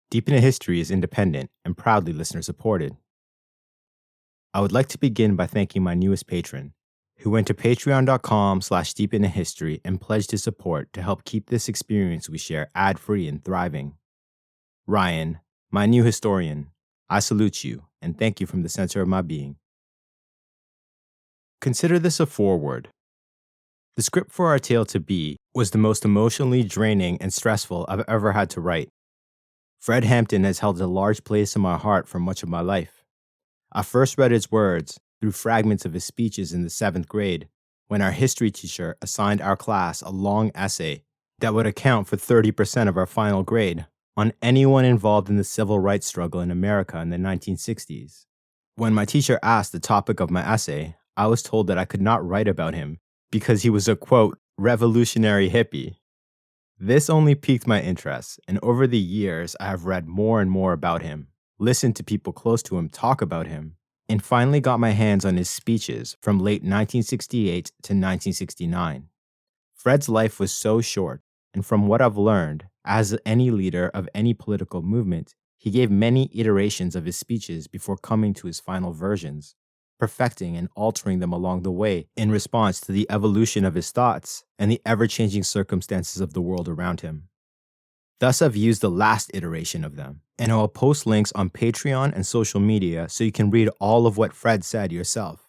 Deep into History is independent and proudly listener supported. I would like to begin by thanking my newest patron, who went to patreon.com/deepintohistory and pledged his support to help keep this experience we share ad-free and thriving. Ryan, my new historian, I salute you and thank you from the center of my being. Consider this a foreword. The script for our tale to be was the most emotionally draining and stressful I've ever had to write. Fred Hampton has held a large place in my heart for much of my life. I first read his words through fragments of his speeches in the 7th grade when our history teacher assigned our class a long essay that would account for 30% of our final grade on anyone involved in the civil rights struggle in America in the 1960s. When my teacher asked the topic of my essay, I was told that I could not write about him because he was a, quote, revolutionary hippie. This only piqued my interest, and over the years, I have read more and more about him, listened to people close to him talk about him, and finally got my hands on his speeches from late 1968 to 1969. Fred's life was so short, and from what I've learned, as any leader of any political movement, he gave many iterations of his speeches before coming to his final versions, perfecting and altering them along the way in response to the evolution of his thoughts and the ever-changing circumstances of the world around him. Thus, I've used the last iteration of them, and I'll post links on Patreon and social media so you can read all of what Fred said yourself.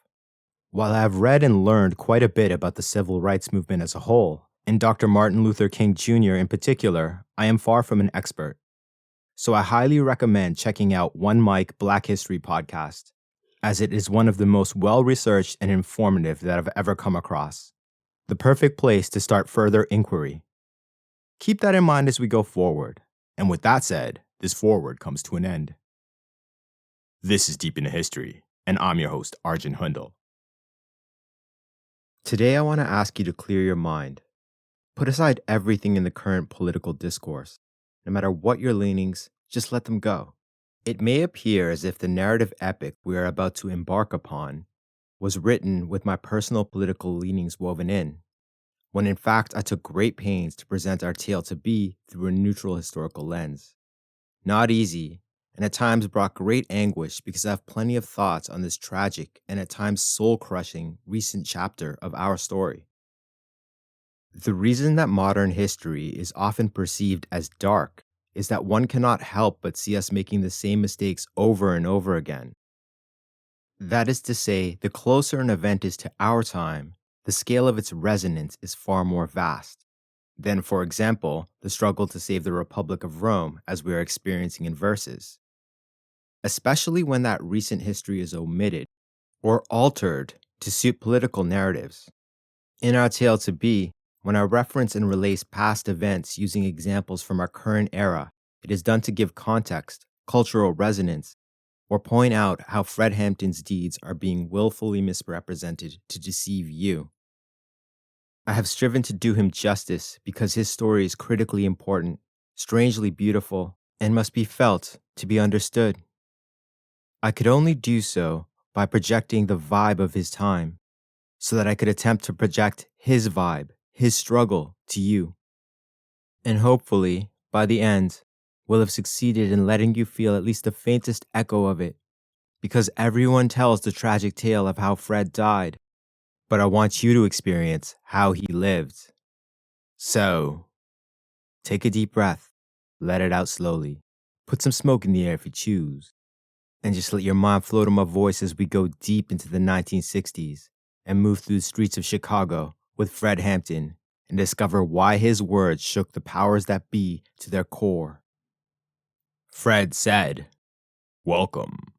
While I have read and learned quite a bit about the civil rights movement as a whole, and Dr. Martin Luther King Jr. in particular, I am far from an expert. So I highly recommend checking out One Mic Black History podcast, as it is one of the most well-researched and informative that I've ever come across. The perfect place to start further inquiry. Keep that in mind as we go forward. And with that said, this forward comes to an end. This is Deep into History, and I'm your host, Arjun Hundal. Today I want to ask you to clear your mind. Put aside everything in the current political discourse. No matter what your leanings, just let them go. It may appear as if the narrative epic we are about to embark upon was written with my personal political leanings woven in, when in fact I took great pains to present our tale to be through a neutral historical lens. Not easy, and at times brought great anguish because I have plenty of thoughts on this tragic and at times soul-crushing recent chapter of our story. The reason that modern history is often perceived as dark is that one cannot help but see us making the same mistakes over and over again. That is to say, the closer an event is to our time, the scale of its resonance is far more vast than, for example, the struggle to save the Republic of Rome as we are experiencing in verses. Especially when that recent history is omitted or altered to suit political narratives. In our tale to be, when I reference and relate past events using examples from our current era, it is done to give context, cultural resonance, or point out how Fred Hampton's deeds are being willfully misrepresented to deceive you. I have striven to do him justice because his story is critically important, strangely beautiful, and must be felt to be understood. I could only do so by projecting the vibe of his time, so that I could attempt to project his vibe, his struggle to you. And hopefully, by the end, we'll have succeeded in letting you feel at least the faintest echo of it, because everyone tells the tragic tale of how Fred died, but I want you to experience how he lived. So, take a deep breath, let it out slowly, put some smoke in the air if you choose, and just let your mind float on my voice as we go deep into the 1960s and move through the streets of Chicago with Fred Hampton and discover why his words shook the powers that be to their core. Fred said, "Welcome."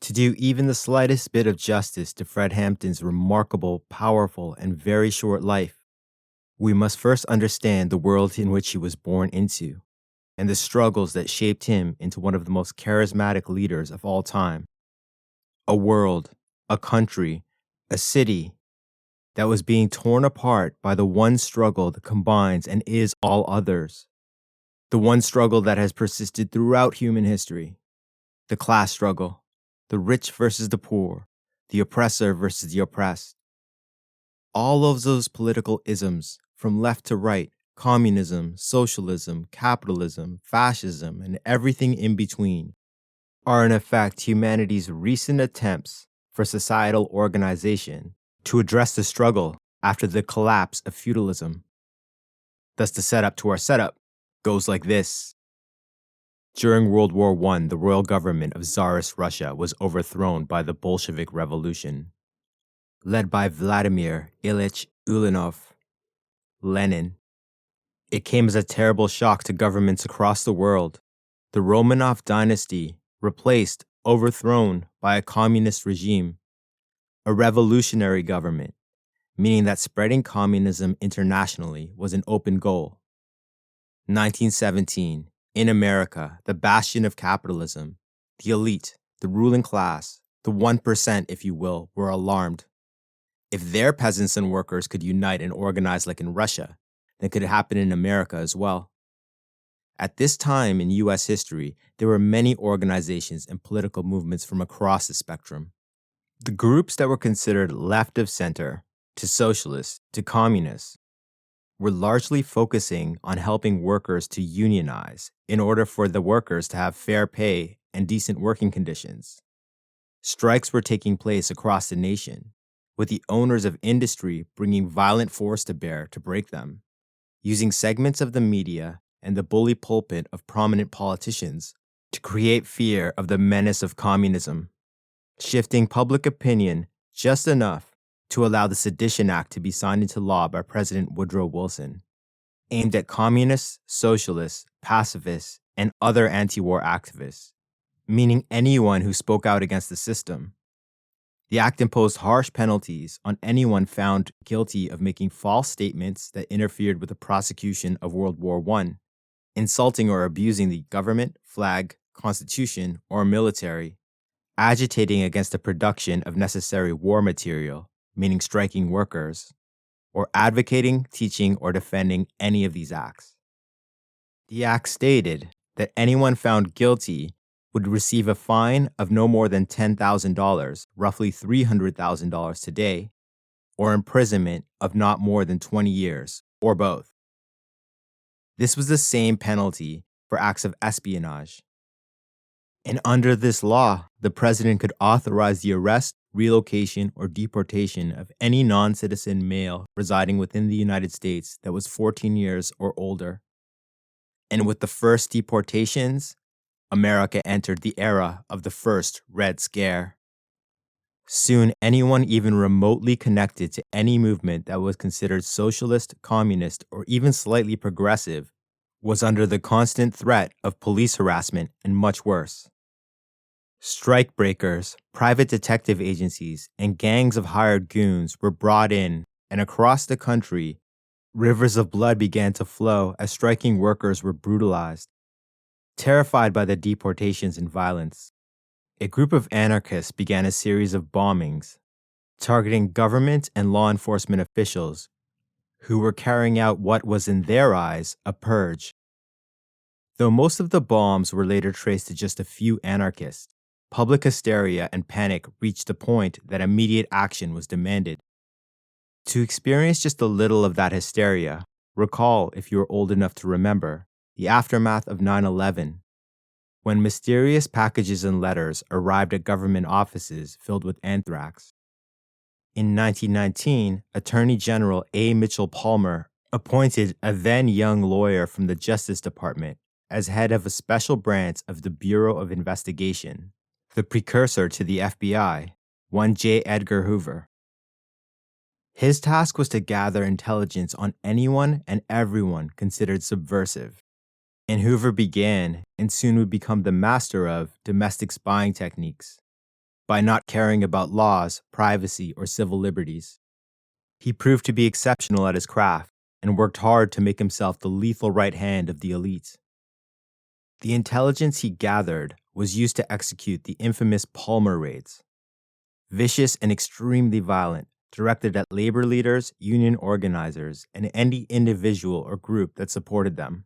To do even the slightest bit of justice to Fred Hampton's remarkable, powerful, and very short life, we must first understand the world in which he was born into and the struggles that shaped him into one of the most charismatic leaders of all time. A world, a country, a city that was being torn apart by the one struggle that combines and is all others. The one struggle that has persisted throughout human history. The class struggle, the rich versus the poor, the oppressor versus the oppressed. All of those political isms, from left to right, Communism, socialism, capitalism, fascism, and everything in between are in effect humanity's recent attempts for societal organization to address the struggle after the collapse of feudalism. Thus, the setup to our setup goes like this. During World War I, the royal government of Tsarist Russia was overthrown by the Bolshevik Revolution. Led by Vladimir Ilyich Ulyanov, Lenin. It came as a terrible shock to governments across the world. The Romanov dynasty replaced, overthrown by a communist regime, a revolutionary government, meaning that spreading communism internationally was an open goal. 1917, in America, the bastion of capitalism, the elite, the ruling class, the 1%, if you will, were alarmed. If their peasants and workers could unite and organize like in Russia, then could it happen in America as well? At this time in U.S. history, there were many organizations and political movements from across the spectrum. The groups that were considered left of center, to socialists, to communists, were largely focusing on helping workers to unionize in order for the workers to have fair pay and decent working conditions. Strikes were taking place across the nation, with the owners of industry bringing violent force to bear to break them, using segments of the media and the bully pulpit of prominent politicians to create fear of the menace of communism, shifting public opinion just enough to allow the Sedition Act to be signed into law by President Woodrow Wilson, aimed at communists, socialists, pacifists, and other anti-war activists, meaning anyone who spoke out against the system. The act imposed harsh penalties on anyone found guilty of making false statements that interfered with the prosecution of World War I, insulting or abusing the government, flag, constitution, or military, agitating against the production of necessary war material, meaning striking workers, or advocating, teaching, or defending any of these acts. The act stated that anyone found guilty would receive a fine of no more than $10,000, roughly $300,000 today, or imprisonment of not more than 20 years, or both. This was the same penalty for acts of espionage. And under this law, the president could authorize the arrest, relocation, or deportation of any non-citizen male residing within the United States that was 14 years or older. And with the first deportations, America entered the era of the first Red Scare. Soon, anyone even remotely connected to any movement that was considered socialist, communist, or even slightly progressive was under the constant threat of police harassment and much worse. Strikebreakers, private detective agencies, and gangs of hired goons were brought in, and across the country, rivers of blood began to flow as striking workers were brutalized. Terrified by the deportations and violence, a group of anarchists began a series of bombings, targeting government and law enforcement officials who were carrying out what was in their eyes a purge. Though most of the bombs were later traced to just a few anarchists, public hysteria and panic reached a point that immediate action was demanded. To experience just a little of that hysteria, recall, if you are old enough to remember, the aftermath of 9/11, when mysterious packages and letters arrived at government offices filled with anthrax. In 1919, Attorney General A. Mitchell Palmer appointed a then young lawyer from the Justice Department as head of a special branch of the Bureau of Investigation, the precursor to the FBI, one J. Edgar Hoover. His task was to gather intelligence on anyone and everyone considered subversive. And Hoover began, and soon would become the master of, domestic spying techniques, by not caring about laws, privacy, or civil liberties. He proved to be exceptional at his craft, and worked hard to make himself the lethal right hand of the elite. The intelligence he gathered was used to execute the infamous Palmer raids. Vicious and extremely violent, directed at labor leaders, union organizers, and any individual or group that supported them.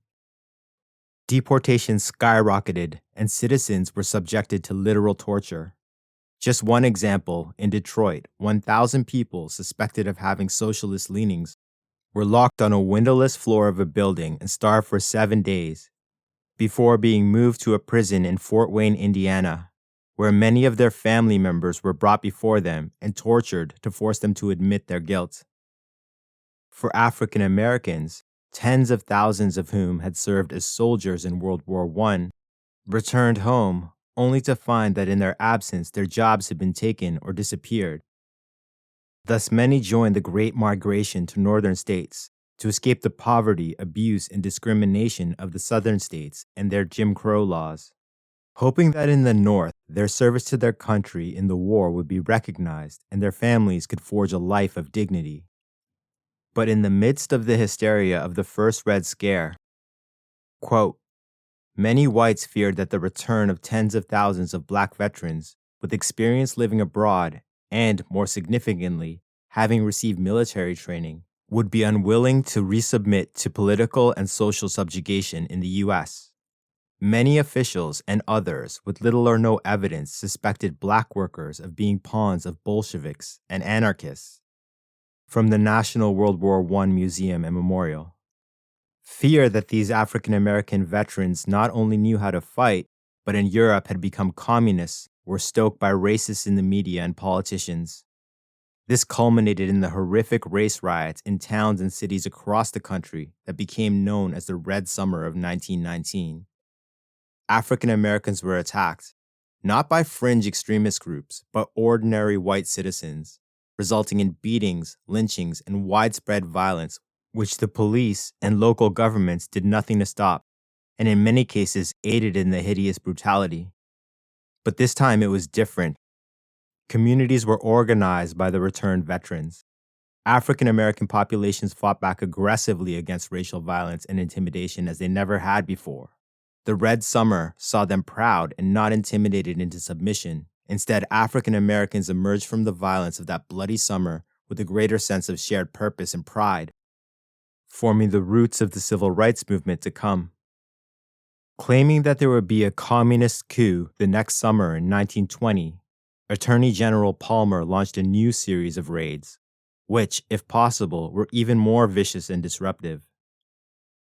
Deportations skyrocketed, and citizens were subjected to literal torture. Just one example, in Detroit, 1,000 people suspected of having socialist leanings were locked on a windowless floor of a building and starved for 7 days before being moved to a prison in Fort Wayne, Indiana, where many of their family members were brought before them and tortured to force them to admit their guilt. For African Americans, tens of thousands of whom had served as soldiers in World War I, returned home only to find that in their absence their jobs had been taken or disappeared. Thus, many joined the Great Migration to northern states to escape the poverty, abuse, and discrimination of the southern states and their Jim Crow laws, hoping that in the North, their service to their country in the war would be recognized and their families could forge a life of dignity. But in the midst of the hysteria of the first Red Scare, quote, many whites feared that the return of tens of thousands of black veterans with experience living abroad and, more significantly, having received military training, would be unwilling to resubmit to political and social subjugation in the U.S. Many officials and others with little or no evidence suspected black workers of being pawns of Bolsheviks and anarchists. From the National World War I Museum and Memorial. Fear that these African American veterans not only knew how to fight, but in Europe had become communists, were stoked by racists in the media and politicians. This culminated in the horrific race riots in towns and cities across the country that became known as the Red Summer of 1919. African Americans were attacked, not by fringe extremist groups, but ordinary white citizens, resulting in beatings, lynchings, and widespread violence, which the police and local governments did nothing to stop, and in many cases aided in the hideous brutality. But this time it was different. Communities were organized by the returned veterans. African American populations fought back aggressively against racial violence and intimidation as they never had before. The Red Summer saw them proud and not intimidated into submission. Instead, African Americans emerged from the violence of that bloody summer with a greater sense of shared purpose and pride, forming the roots of the civil rights movement to come. Claiming that there would be a communist coup the next summer in 1920, Attorney General Palmer launched a new series of raids, which, if possible, were even more vicious and disruptive.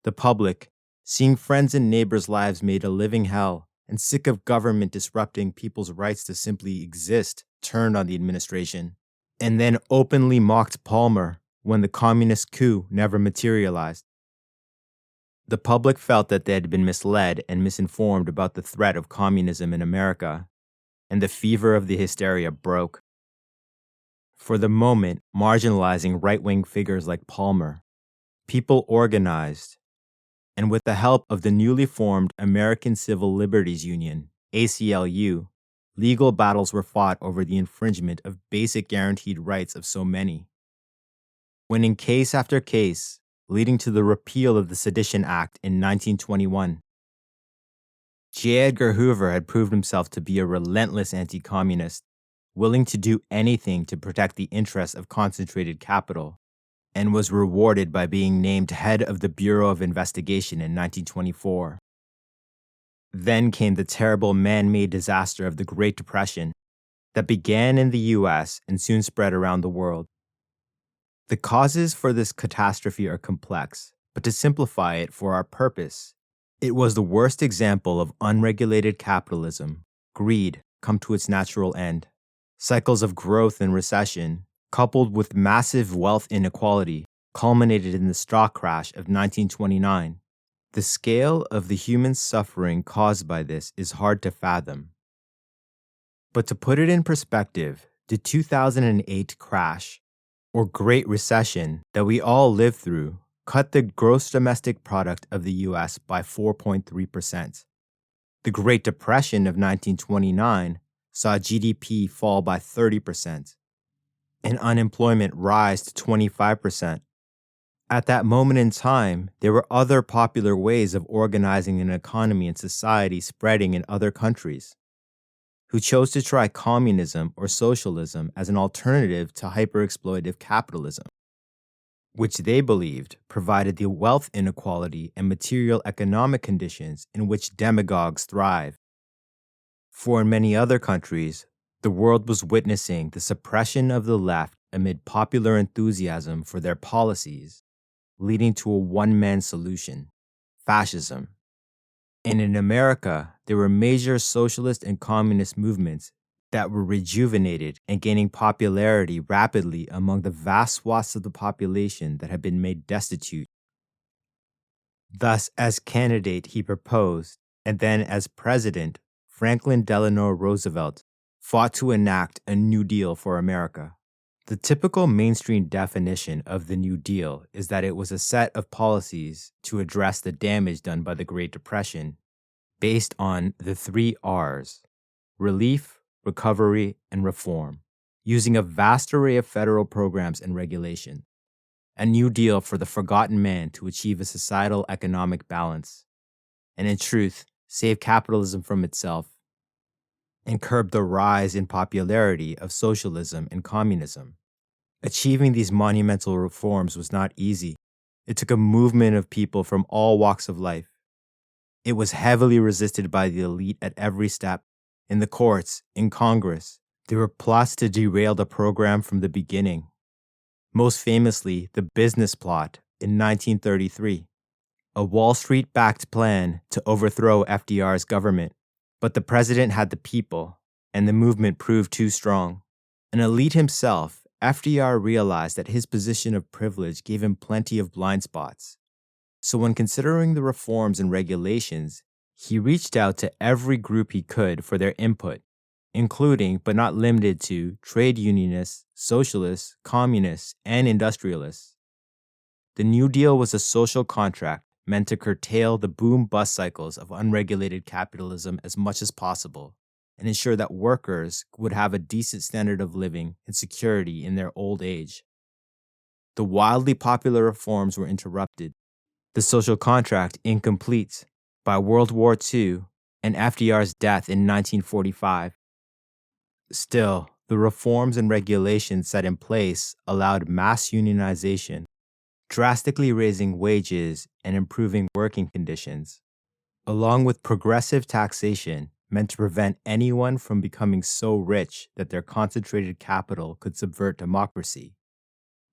The public, seeing friends and neighbors' lives made a living hell, and sick of government disrupting people's rights to simply exist, turned on the administration, and then openly mocked Palmer when the communist coup never materialized. The public felt that they had been misled and misinformed about the threat of communism in America, and the fever of the hysteria broke. For the moment, marginalizing right-wing figures like Palmer, people organized, and with the help of the newly formed American Civil Liberties Union, ACLU, legal battles were fought over the infringement of basic guaranteed rights of so many, winning case after case, leading to the repeal of the Sedition Act in 1921. J. Edgar Hoover had proved himself to be a relentless anti-communist, willing to do anything to protect the interests of concentrated capital, and was rewarded by being named head of the Bureau of Investigation in 1924. Then came the terrible man-made disaster of the Great Depression that began in the U.S. and soon spread around the world. The causes for this catastrophe are complex, but to simplify it for our purpose, it was the worst example of unregulated capitalism, greed, come to its natural end. Cycles of growth and recession, coupled with massive wealth inequality, culminated in the stock crash of 1929. The scale of the human suffering caused by this is hard to fathom. But to put it in perspective, the 2008 crash, or Great Recession, that we all lived through, cut the gross domestic product of the U.S. by 4.3%. The Great Depression of 1929 saw GDP fall by 30%, and unemployment rise to 25%. At that moment in time, there were other popular ways of organizing an economy and society spreading in other countries, who chose to try communism or socialism as an alternative to hyper-exploitive capitalism, which they believed provided the wealth inequality and material economic conditions in which demagogues thrive. For in many other countries, the world was witnessing the suppression of the left amid popular enthusiasm for their policies, leading to a one-man solution: fascism. And in America, there were major socialist and communist movements that were rejuvenated and gaining popularity rapidly among the vast swaths of the population that had been made destitute. Thus, as candidate, he proposed, and then as president, Franklin Delano Roosevelt fought to enact a New Deal for America. The typical mainstream definition of the New Deal is that it was a set of policies to address the damage done by the Great Depression based on the 3 Rs: relief, recovery, and reform, using a vast array of federal programs and regulations. A New Deal for the forgotten man to achieve a societal economic balance, and in truth, save capitalism from itself and curb the rise in popularity of socialism and communism. Achieving these monumental reforms was not easy. It took a movement of people from all walks of life. It was heavily resisted by the elite at every step, in the courts, in Congress. There were plots to derail the program from the beginning. Most famously, the business plot in 1933, a Wall Street-backed plan to overthrow FDR's government. But the president had the people, and the movement proved too strong. An elite himself, FDR realized that his position of privilege gave him plenty of blind spots. So when considering the reforms and regulations, he reached out to every group he could for their input, including, but not limited to, trade unionists, socialists, communists, and industrialists. The New Deal was a social contract meant to curtail the boom-bust cycles of unregulated capitalism as much as possible and ensure that workers would have a decent standard of living and security in their old age. The wildly popular reforms were interrupted, the social contract incomplete, by World War II and FDR's death in 1945. Still, the reforms and regulations set in place allowed mass unionization, drastically raising wages and improving working conditions, along with progressive taxation meant to prevent anyone from becoming so rich that their concentrated capital could subvert democracy.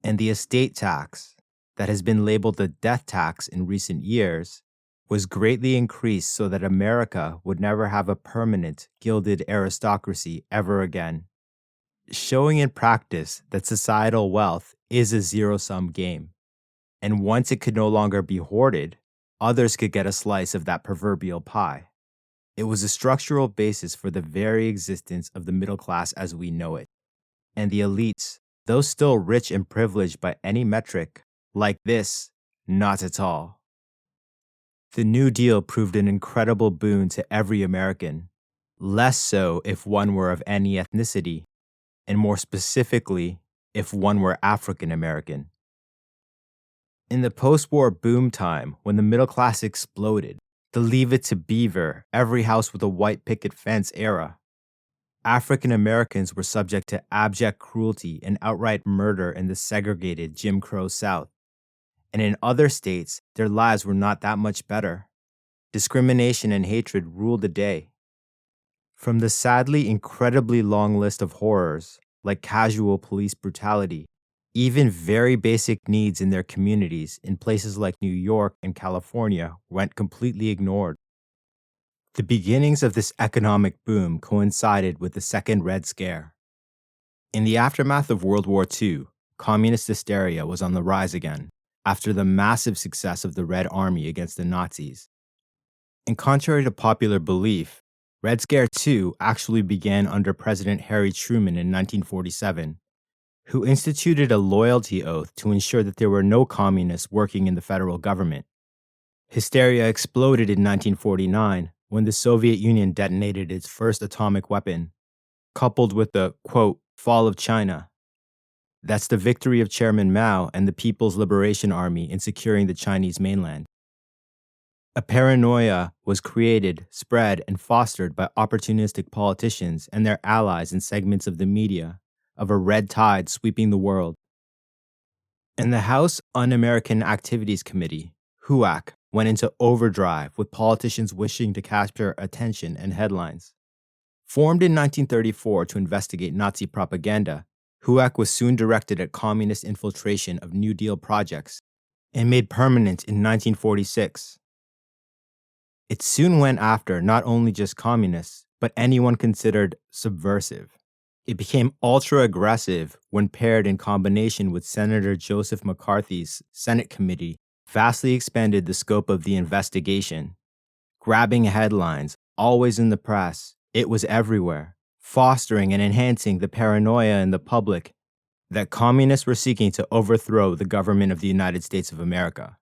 And the estate tax, that has been labeled the death tax in recent years, was greatly increased so that America would never have a permanent gilded aristocracy ever again, showing in practice that societal wealth is a zero-sum game. And once it could no longer be hoarded, others could get a slice of that proverbial pie. It was a structural basis for the very existence of the middle class as we know it. And the elites, though still rich and privileged by any metric, like this, not at all. The New Deal proved an incredible boon to every American, less so if one were of any ethnicity, and more specifically, if one were African American. In the post-war boom time, when the middle class exploded, the Leave It to Beaver, every house with a white picket fence era, African Americans were subject to abject cruelty and outright murder in the segregated Jim Crow South. And in other states, their lives were not that much better. Discrimination and hatred ruled the day. From the sadly incredibly long list of horrors, like casual police brutality, even very basic needs in their communities in places like New York and California went completely ignored. The beginnings of this economic boom coincided with the Second Red Scare. In the aftermath of World War II, communist hysteria was on the rise again after the massive success of the Red Army against the Nazis. And contrary to popular belief, Red Scare II actually began under President Harry Truman in 1947, who instituted a loyalty oath to ensure that there were no communists working in the federal government. Hysteria exploded in 1949 when the Soviet Union detonated its first atomic weapon, coupled with the, quote, fall of China. That's the victory of Chairman Mao and the People's Liberation Army in securing the Chinese mainland. A paranoia was created, spread, and fostered by opportunistic politicians and their allies in segments of the media of a red tide sweeping the world. And the House Un-American Activities Committee, HUAC, went into overdrive with politicians wishing to capture attention and headlines. Formed in 1934 to investigate Nazi propaganda, HUAC was soon directed at communist infiltration of New Deal projects and made permanent in 1946. It soon went after not only just communists, but anyone considered subversive. It became ultra-aggressive when paired in combination with Senator Joseph McCarthy's Senate committee, vastly expanded the scope of the investigation. Grabbing headlines, always in the press, it was everywhere, fostering and enhancing the paranoia in the public that communists were seeking to overthrow the government of the United States of America.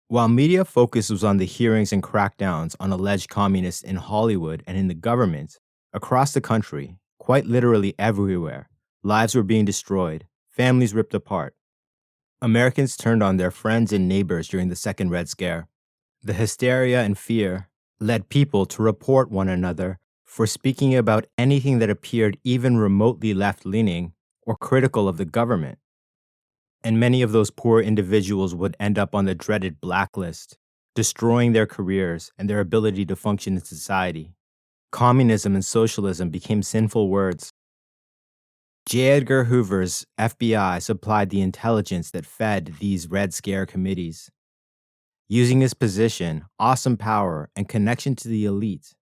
While media focus was on the hearings and crackdowns on alleged communists in Hollywood and in the government, across the country, quite literally everywhere, lives were being destroyed, families ripped apart. Americans turned on their friends and neighbors during the Second Red Scare. The hysteria and fear led people to report one another for speaking about anything that appeared even remotely left-leaning or critical of the government. And many of those poor individuals would end up on the dreaded blacklist, destroying their careers and their ability to function in society. Communism and socialism became sinful words. J. Edgar Hoover's FBI supplied the intelligence that fed these Red Scare committees. Using his position, awesome power, and connection to the elite.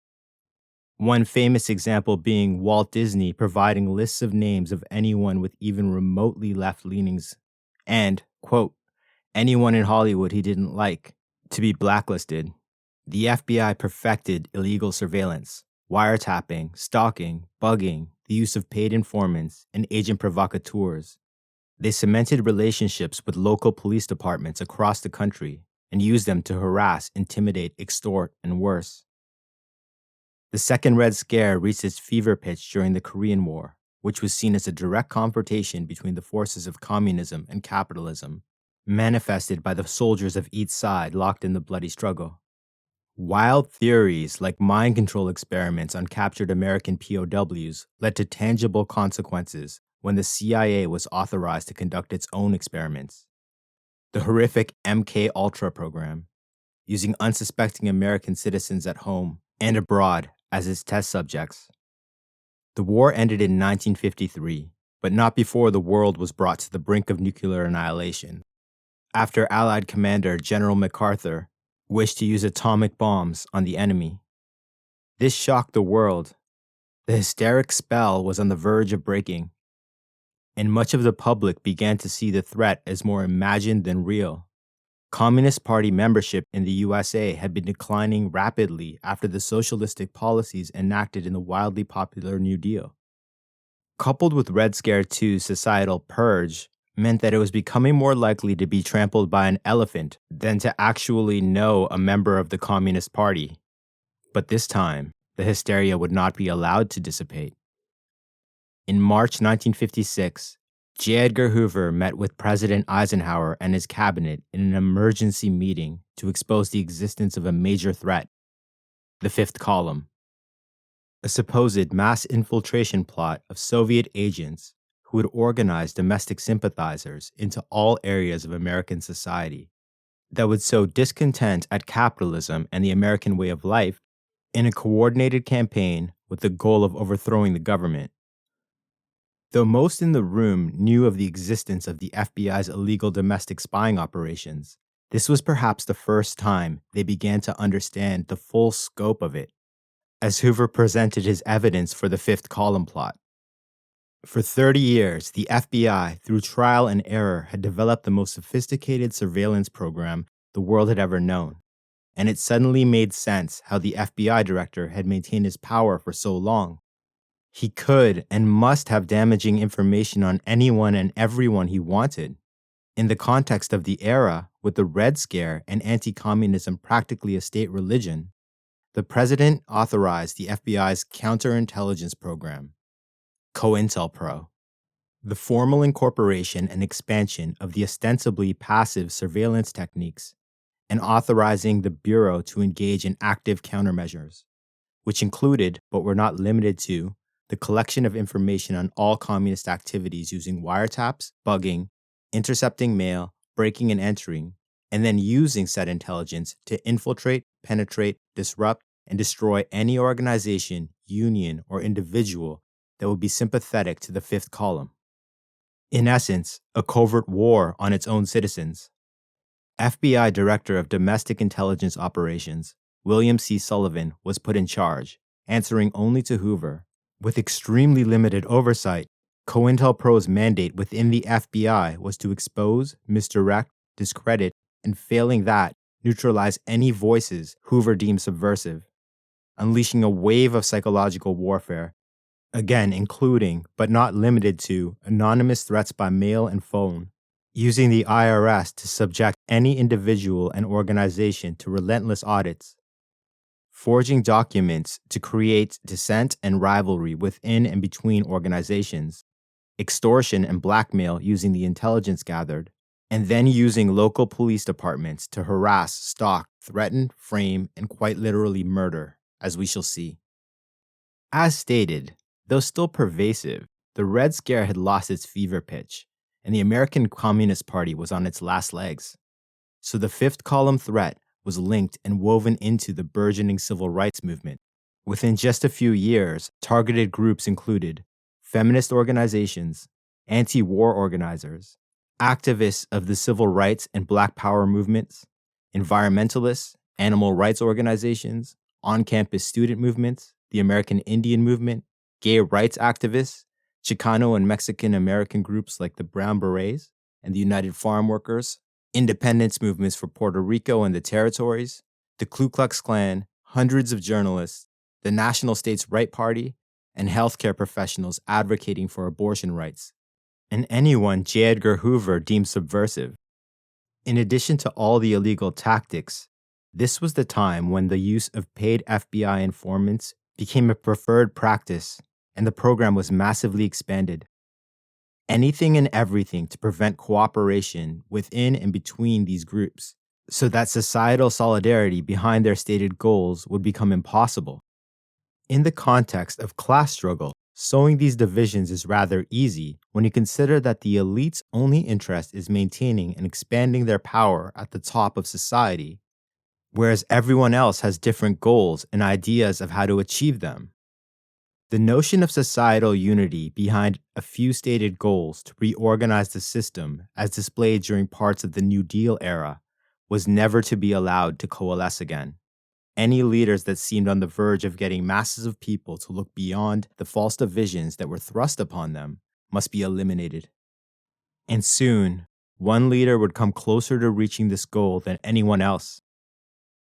One famous example being Walt Disney providing lists of names of anyone with even remotely left leanings and, quote, anyone in Hollywood he didn't like to be blacklisted. The FBI perfected illegal surveillance, wiretapping, stalking, bugging, the use of paid informants, and agent provocateurs. They cemented relationships with local police departments across the country and used them to harass, intimidate, extort, and worse. The Second Red Scare reached its fever pitch during the Korean War, which was seen as a direct confrontation between the forces of communism and capitalism, manifested by the soldiers of each side locked in the bloody struggle. Wild theories like mind control experiments on captured American POWs led to tangible consequences when the CIA was authorized to conduct its own experiments. The horrific MK Ultra program, using unsuspecting American citizens at home and abroad as its test subjects. The war ended in 1953, but not before the world was brought to the brink of nuclear annihilation, after Allied Commander General MacArthur wished to use atomic bombs on the enemy. This shocked the world. The hysteric spell was on the verge of breaking, and much of the public began to see the threat as more imagined than real. Communist Party membership in the USA had been declining rapidly after the socialistic policies enacted in the wildly popular New Deal. Coupled with Red Scare II's societal purge meant that it was becoming more likely to be trampled by an elephant than to actually know a member of the Communist Party. But this time, the hysteria would not be allowed to dissipate. In March 1956, J. Edgar Hoover met with President Eisenhower and his cabinet in an emergency meeting to expose the existence of a major threat, the Fifth Column, a supposed mass infiltration plot of Soviet agents who would organize domestic sympathizers into all areas of American society that would sow discontent at capitalism and the American way of life in a coordinated campaign with the goal of overthrowing the government. Though most in the room knew of the existence of the FBI's illegal domestic spying operations, this was perhaps the first time they began to understand the full scope of it, as Hoover presented his evidence for the Fifth Column plot. For 30 years, the FBI, through trial and error, had developed the most sophisticated surveillance program the world had ever known, and it suddenly made sense how the FBI director had maintained his power for so long. He could and must have damaging information on anyone and everyone he wanted. In the context of the era, with the Red Scare and anti-communism practically a state religion, the president authorized the FBI's counterintelligence program, COINTELPRO, the formal incorporation and expansion of the ostensibly passive surveillance techniques, and authorizing the Bureau to engage in active countermeasures, which included, but were not limited to, the collection of information on all communist activities using wiretaps, bugging, intercepting mail, breaking and entering, and then using said intelligence to infiltrate, penetrate, disrupt, and destroy any organization, union, or individual that would be sympathetic to the Fifth Column. In essence, a covert war on its own citizens. FBI Director of Domestic Intelligence Operations, William C. Sullivan, was put in charge, answering only to Hoover. With extremely limited oversight, COINTELPRO's mandate within the FBI was to expose, misdirect, discredit, and failing that, neutralize any voices Hoover deemed subversive, unleashing a wave of psychological warfare, again including, but not limited to, anonymous threats by mail and phone, using the IRS to subject any individual and organization to relentless audits, forging documents to create dissent and rivalry within and between organizations, extortion and blackmail using the intelligence gathered, and then using local police departments to harass, stalk, threaten, frame, and quite literally murder, as we shall see. As stated, though still pervasive, the Red Scare had lost its fever pitch, and the American Communist Party was on its last legs. So the fifth column threat was linked and woven into the burgeoning civil rights movement. Within just a few years, targeted groups included feminist organizations, anti-war organizers, activists of the civil rights and Black Power movements, environmentalists, animal rights organizations, on-campus student movements, the American Indian movement, gay rights activists, Chicano and Mexican American groups like the Brown Berets and the United Farm Workers, independence movements for Puerto Rico and the territories, the Ku Klux Klan, hundreds of journalists, the National States' Right Party, and healthcare professionals advocating for abortion rights, and anyone J. Edgar Hoover deemed subversive. In addition to all the illegal tactics, this was the time when the use of paid FBI informants became a preferred practice, and the program was massively expanded. Anything and everything to prevent cooperation within and between these groups, so that societal solidarity behind their stated goals would become impossible. In the context of class struggle, sowing these divisions is rather easy when you consider that the elite's only interest is maintaining and expanding their power at the top of society, whereas everyone else has different goals and ideas of how to achieve them. The notion of societal unity behind a few stated goals to reorganize the system, as displayed during parts of the New Deal era, was never to be allowed to coalesce again. Any leaders that seemed on the verge of getting masses of people to look beyond the false divisions that were thrust upon them must be eliminated. And soon, one leader would come closer to reaching this goal than anyone else,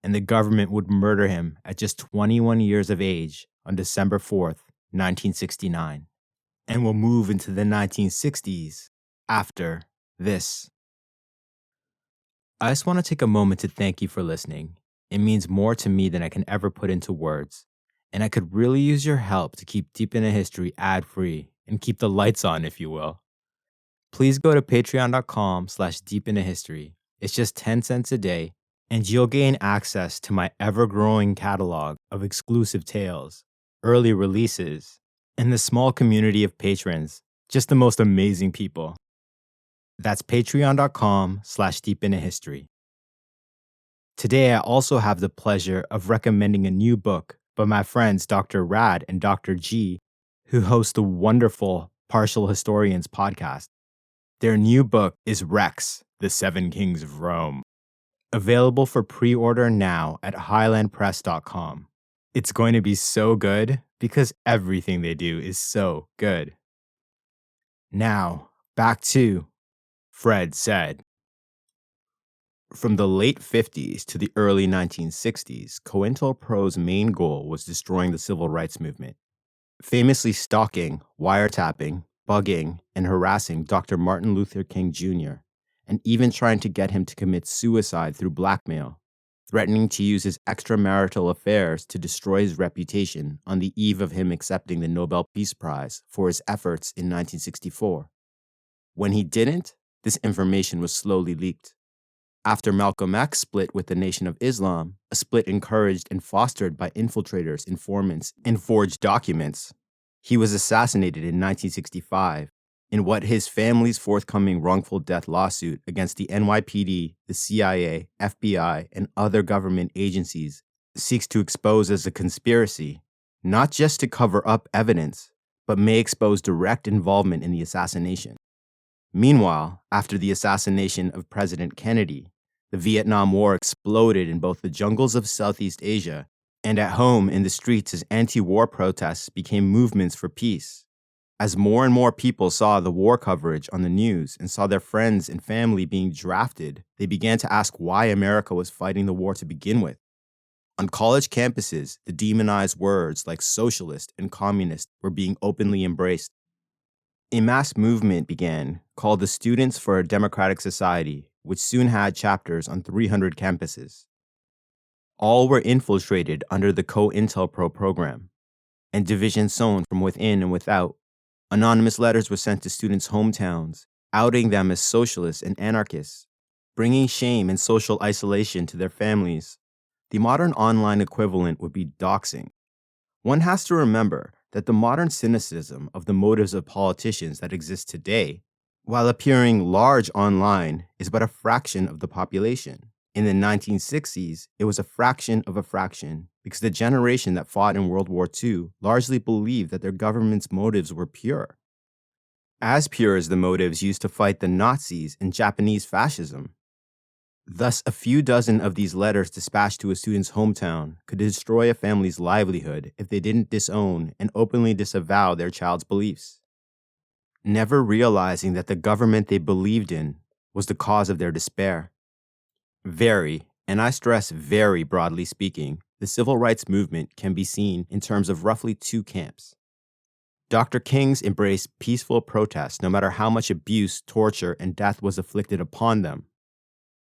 and the government would murder him at just 21 years of age on December 4th, 1969, and will move into the 1960s after this. I just want to take a moment to thank you for listening. It means more to me than I can ever put into words, and I could really use your help to keep Deep Into History ad-free and keep the lights on, if you will. Please go to patreon.com/deepintohistory. It's just 10 cents a day, and you'll gain access to my ever-growing catalog of exclusive tales, early releases, and the small community of patrons, just the most amazing people. That's patreon.com/deepintohistory. Today, I also have the pleasure of recommending a new book by my friends Dr. Rad and Dr. G, who host the wonderful Partial Historians podcast. Their new book is Rex, The Seven Kings of Rome, available for pre-order now at highlandpress.com. It's going to be so good because everything they do is so good. Now, back to Fred Said. From the late 50s to the early 1960s, COINTELPRO's main goal was destroying the civil rights movement, famously stalking, wiretapping, bugging, and harassing Dr. Martin Luther King Jr., and even trying to get him to commit suicide through blackmail, threatening to use his extramarital affairs to destroy his reputation on the eve of him accepting the Nobel Peace Prize for his efforts in 1964. When he didn't, this information was slowly leaked. After Malcolm X split with the Nation of Islam, a split encouraged and fostered by infiltrators, informants, and forged documents, he was assassinated in 1965 in what his family's forthcoming wrongful death lawsuit against the NYPD, the CIA, FBI, and other government agencies seeks to expose as a conspiracy, not just to cover up evidence, but may expose direct involvement in the assassination. Meanwhile, after the assassination of President Kennedy, The Vietnam War exploded in both the jungles of Southeast Asia and at home in the streets as anti-war protests became movements for peace. As more and more people saw the war coverage on the news and saw their friends and family being drafted, they began to ask why America was fighting the war to begin with. On college campuses, the demonized words like socialist and communist were being openly embraced. A mass movement began called the Students for a Democratic Society, which soon had chapters on 300 campuses. All were infiltrated under the COINTELPRO program, and divisions sown from within and without. Anonymous letters were sent to students' hometowns, outing them as socialists and anarchists, bringing shame and social isolation to their families. The modern online equivalent would be doxing. One has to remember that the modern cynicism of the motives of politicians that exist today, while appearing large online, is but a fraction of the population. In the 1960s, it was a fraction of a fraction because the generation that fought in World War II largely believed that their government's motives were pure. As pure as the motives used to fight the Nazis and Japanese fascism. Thus, a few dozen of these letters dispatched to a student's hometown could destroy a family's livelihood if they didn't disown and openly disavow their child's beliefs, never realizing that the government they believed in was the cause of their despair. Very, and I stress very broadly speaking, the civil rights movement can be seen in terms of roughly two camps. Dr. King's embraced peaceful protest no matter how much abuse, torture, and death was afflicted upon them,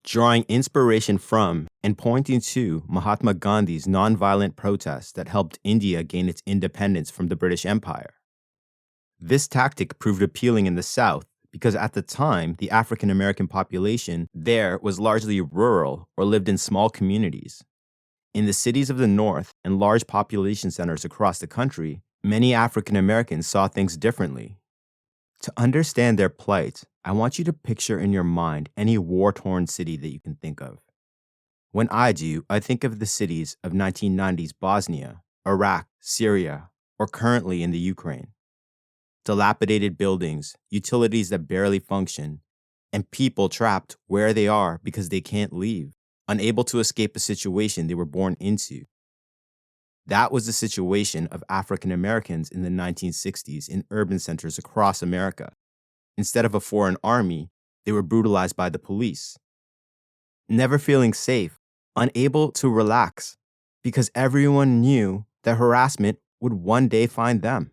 drawing inspiration from and pointing to Mahatma Gandhi's nonviolent protests that helped India gain its independence from the British Empire. This tactic proved appealing in the South because at the time, the African American population there was largely rural or lived in small communities. In the cities of the North and large population centers across the country, many African Americans saw things differently. To understand their plight, I want you to picture in your mind any war-torn city that you can think of. When I do, I think of the cities of 1990s Bosnia, Iraq, Syria, or currently in the Ukraine. Dilapidated buildings, utilities that barely function, and people trapped where they are because they can't leave, unable to escape a situation they were born into. That was the situation of African Americans in the 1960s in urban centers across America. Instead of a foreign army, they were brutalized by the police. Never feeling safe, unable to relax, because everyone knew that harassment would one day find them.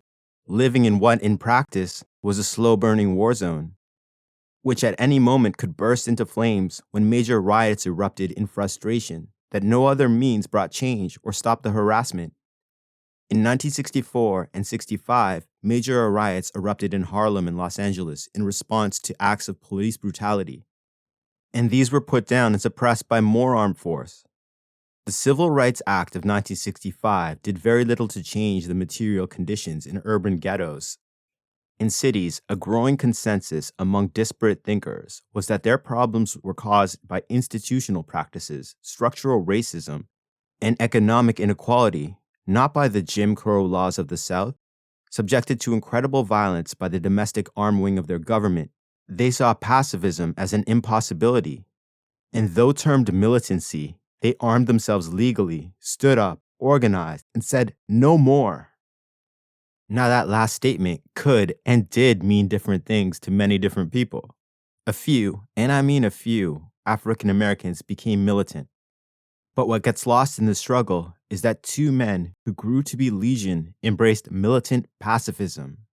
Living in what, in practice, was a slow-burning war zone, which at any moment could burst into flames when major riots erupted in frustration that no other means brought change or stopped the harassment. In 1964 and 65, major riots erupted in Harlem and Los Angeles in response to acts of police brutality, and these were put down and suppressed by more armed force. The Civil Rights Act of 1965 did very little to change the material conditions in urban ghettos. In cities, a growing consensus among disparate thinkers was that their problems were caused by institutional practices, structural racism, and economic inequality, not by the Jim Crow laws of the South. Subjected to incredible violence by the domestic arm wing of their government, they saw pacifism as an impossibility. And though termed militancy, they armed themselves legally, stood up, organized, and said, "No more." Now that last statement could and did mean different things to many different people. A few, and I mean a few, African Americans became militant. But what gets lost in the struggle is that two men who grew to be legion embraced militant pacifism.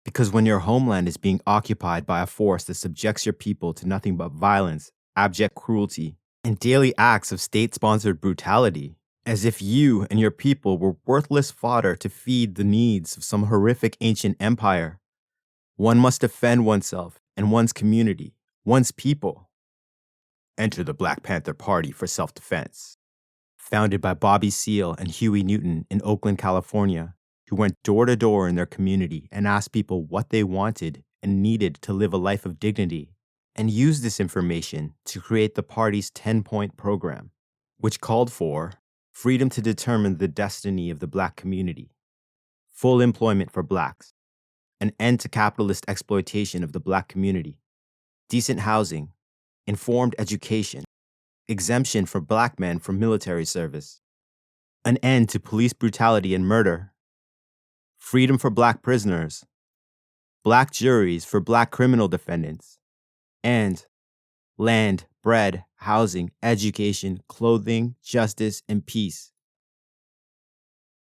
Because when your homeland is being occupied by a force that subjects your people to nothing but violence, abject cruelty, and daily acts of state-sponsored brutality, as if you and your people were worthless fodder to feed the needs of some horrific ancient empire, one must defend oneself and one's community, one's people. Enter the Black Panther Party for Self-Defense. Founded by Bobby Seale and Huey Newton in Oakland, California, who went door to door in their community and asked people what they wanted and needed to live a life of dignity, and used this information to create the party's 10-point program, which called for freedom to determine the destiny of the Black community, full employment for Blacks, an end to capitalist exploitation of the Black community, decent housing, informed education, exemption for black men from military service, an end to police brutality and murder, freedom for black prisoners, black juries for black criminal defendants, and land, bread, housing, education, clothing, justice, and peace.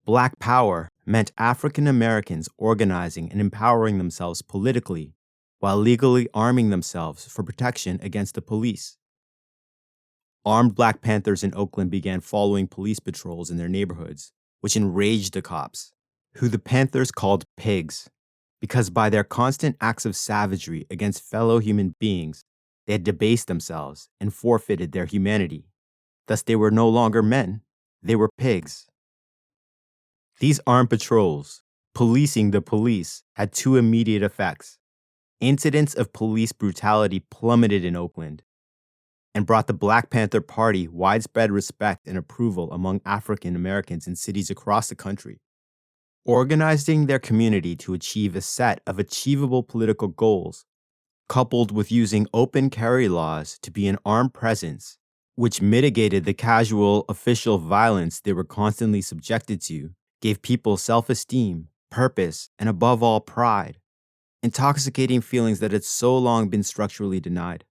Black power meant African Americans organizing and empowering themselves politically while legally arming themselves for protection against the police. Armed Black Panthers in Oakland began following police patrols in their neighborhoods, which enraged the cops, who the Panthers called pigs, because by their constant acts of savagery against fellow human beings, they had debased themselves and forfeited their humanity. Thus, they were no longer men, they were pigs. These armed patrols, policing the police, had two immediate effects. Incidents of police brutality plummeted in Oakland and brought the Black Panther Party widespread respect and approval among African Americans in cities across the country. Organizing their community to achieve a set of achievable political goals, coupled with using open carry laws to be an armed presence, which mitigated the casual official violence they were constantly subjected to, gave people self-esteem, purpose, and above all, pride, intoxicating feelings that had so long been structurally denied.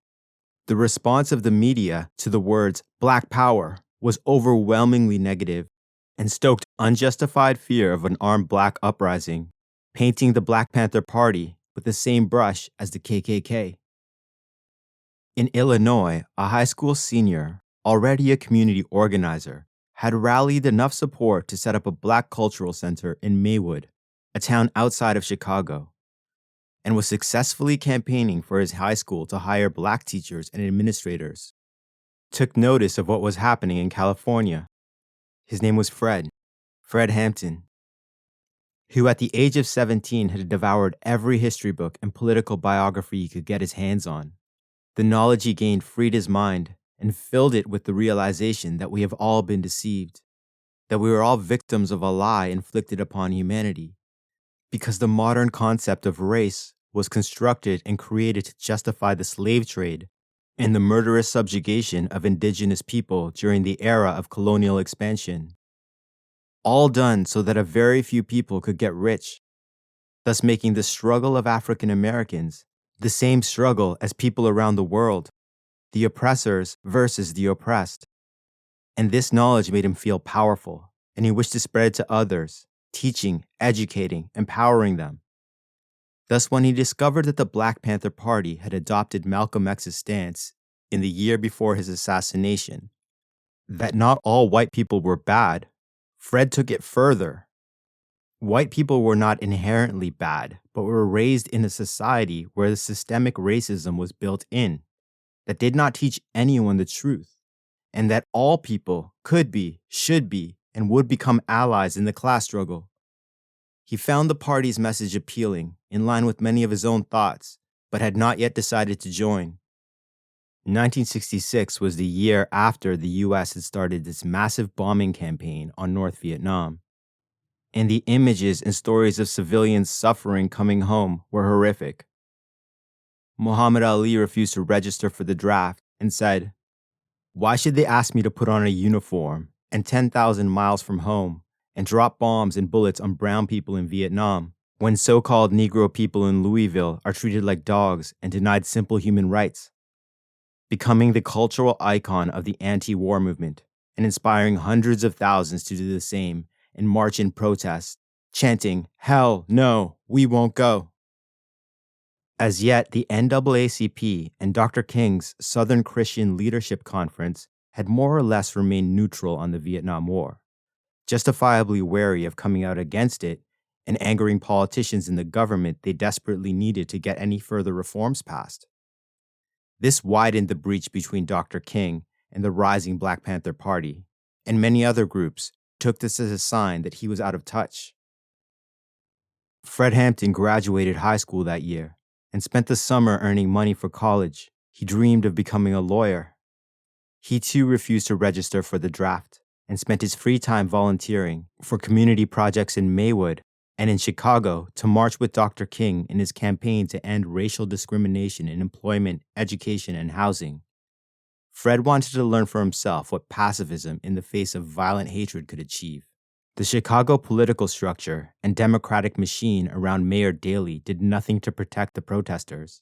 The response of the media to the words Black Power was overwhelmingly negative and stoked unjustified fear of an armed black uprising, painting the Black Panther Party with the same brush as the KKK. In Illinois, a high school senior, already a community organizer, had rallied enough support to set up a Black cultural center in Maywood, a town outside of Chicago, and was successfully campaigning for his high school to hire Black teachers and administrators. Took notice of what was happening in California. His name was Fred Hampton, who at the age of 17 had devoured every history book and political biography he could get his hands on. The knowledge he gained freed his mind and filled it with the realization that we have all been deceived, that we are all victims of a lie inflicted upon humanity, because the modern concept of race was constructed and created to justify the slave trade and the murderous subjugation of indigenous people during the era of colonial expansion. All done so that a very few people could get rich, thus making the struggle of African Americans the same struggle as people around the world, the oppressors versus the oppressed. And this knowledge made him feel powerful, and he wished to spread it to others, teaching, educating, empowering them. Thus, when he discovered that the Black Panther Party had adopted Malcolm X's stance in the year before his assassination, that not all white people were bad, Fred took it further. White people were not inherently bad, but were raised in a society where the systemic racism was built in, that did not teach anyone the truth, and that all people could be, should be, and would become allies in the class struggle. He found the party's message appealing, in line with many of his own thoughts, but had not yet decided to join. 1966 was the year after the U.S. had started its massive bombing campaign on North Vietnam, and the images and stories of civilians suffering coming home were horrific. Muhammad Ali refused to register for the draft and said, "Why should they ask me to put on a uniform and 10,000 miles from home and drop bombs and bullets on brown people in Vietnam when so-called Negro people in Louisville are treated like dogs and denied simple human rights?" Becoming the cultural icon of the anti-war movement and inspiring hundreds of thousands to do the same and march in protest, chanting, "Hell no, we won't go." As yet, the NAACP and Dr. King's Southern Christian Leadership Conference had more or less remained neutral on the Vietnam War, justifiably wary of coming out against it and angering politicians in the government they desperately needed to get any further reforms passed. This widened the breach between Dr. King and the rising Black Panther Party, and many other groups took this as a sign that he was out of touch. Fred Hampton graduated high school that year and spent the summer earning money for college. He dreamed of becoming a lawyer. He too refused to register for the draft and spent his free time volunteering for community projects in Maywood and in Chicago to march with Dr. King in his campaign to end racial discrimination in employment, education, and housing. Fred wanted to learn for himself what pacifism in the face of violent hatred could achieve. The Chicago political structure and democratic machine around Mayor Daley did nothing to protect the protesters.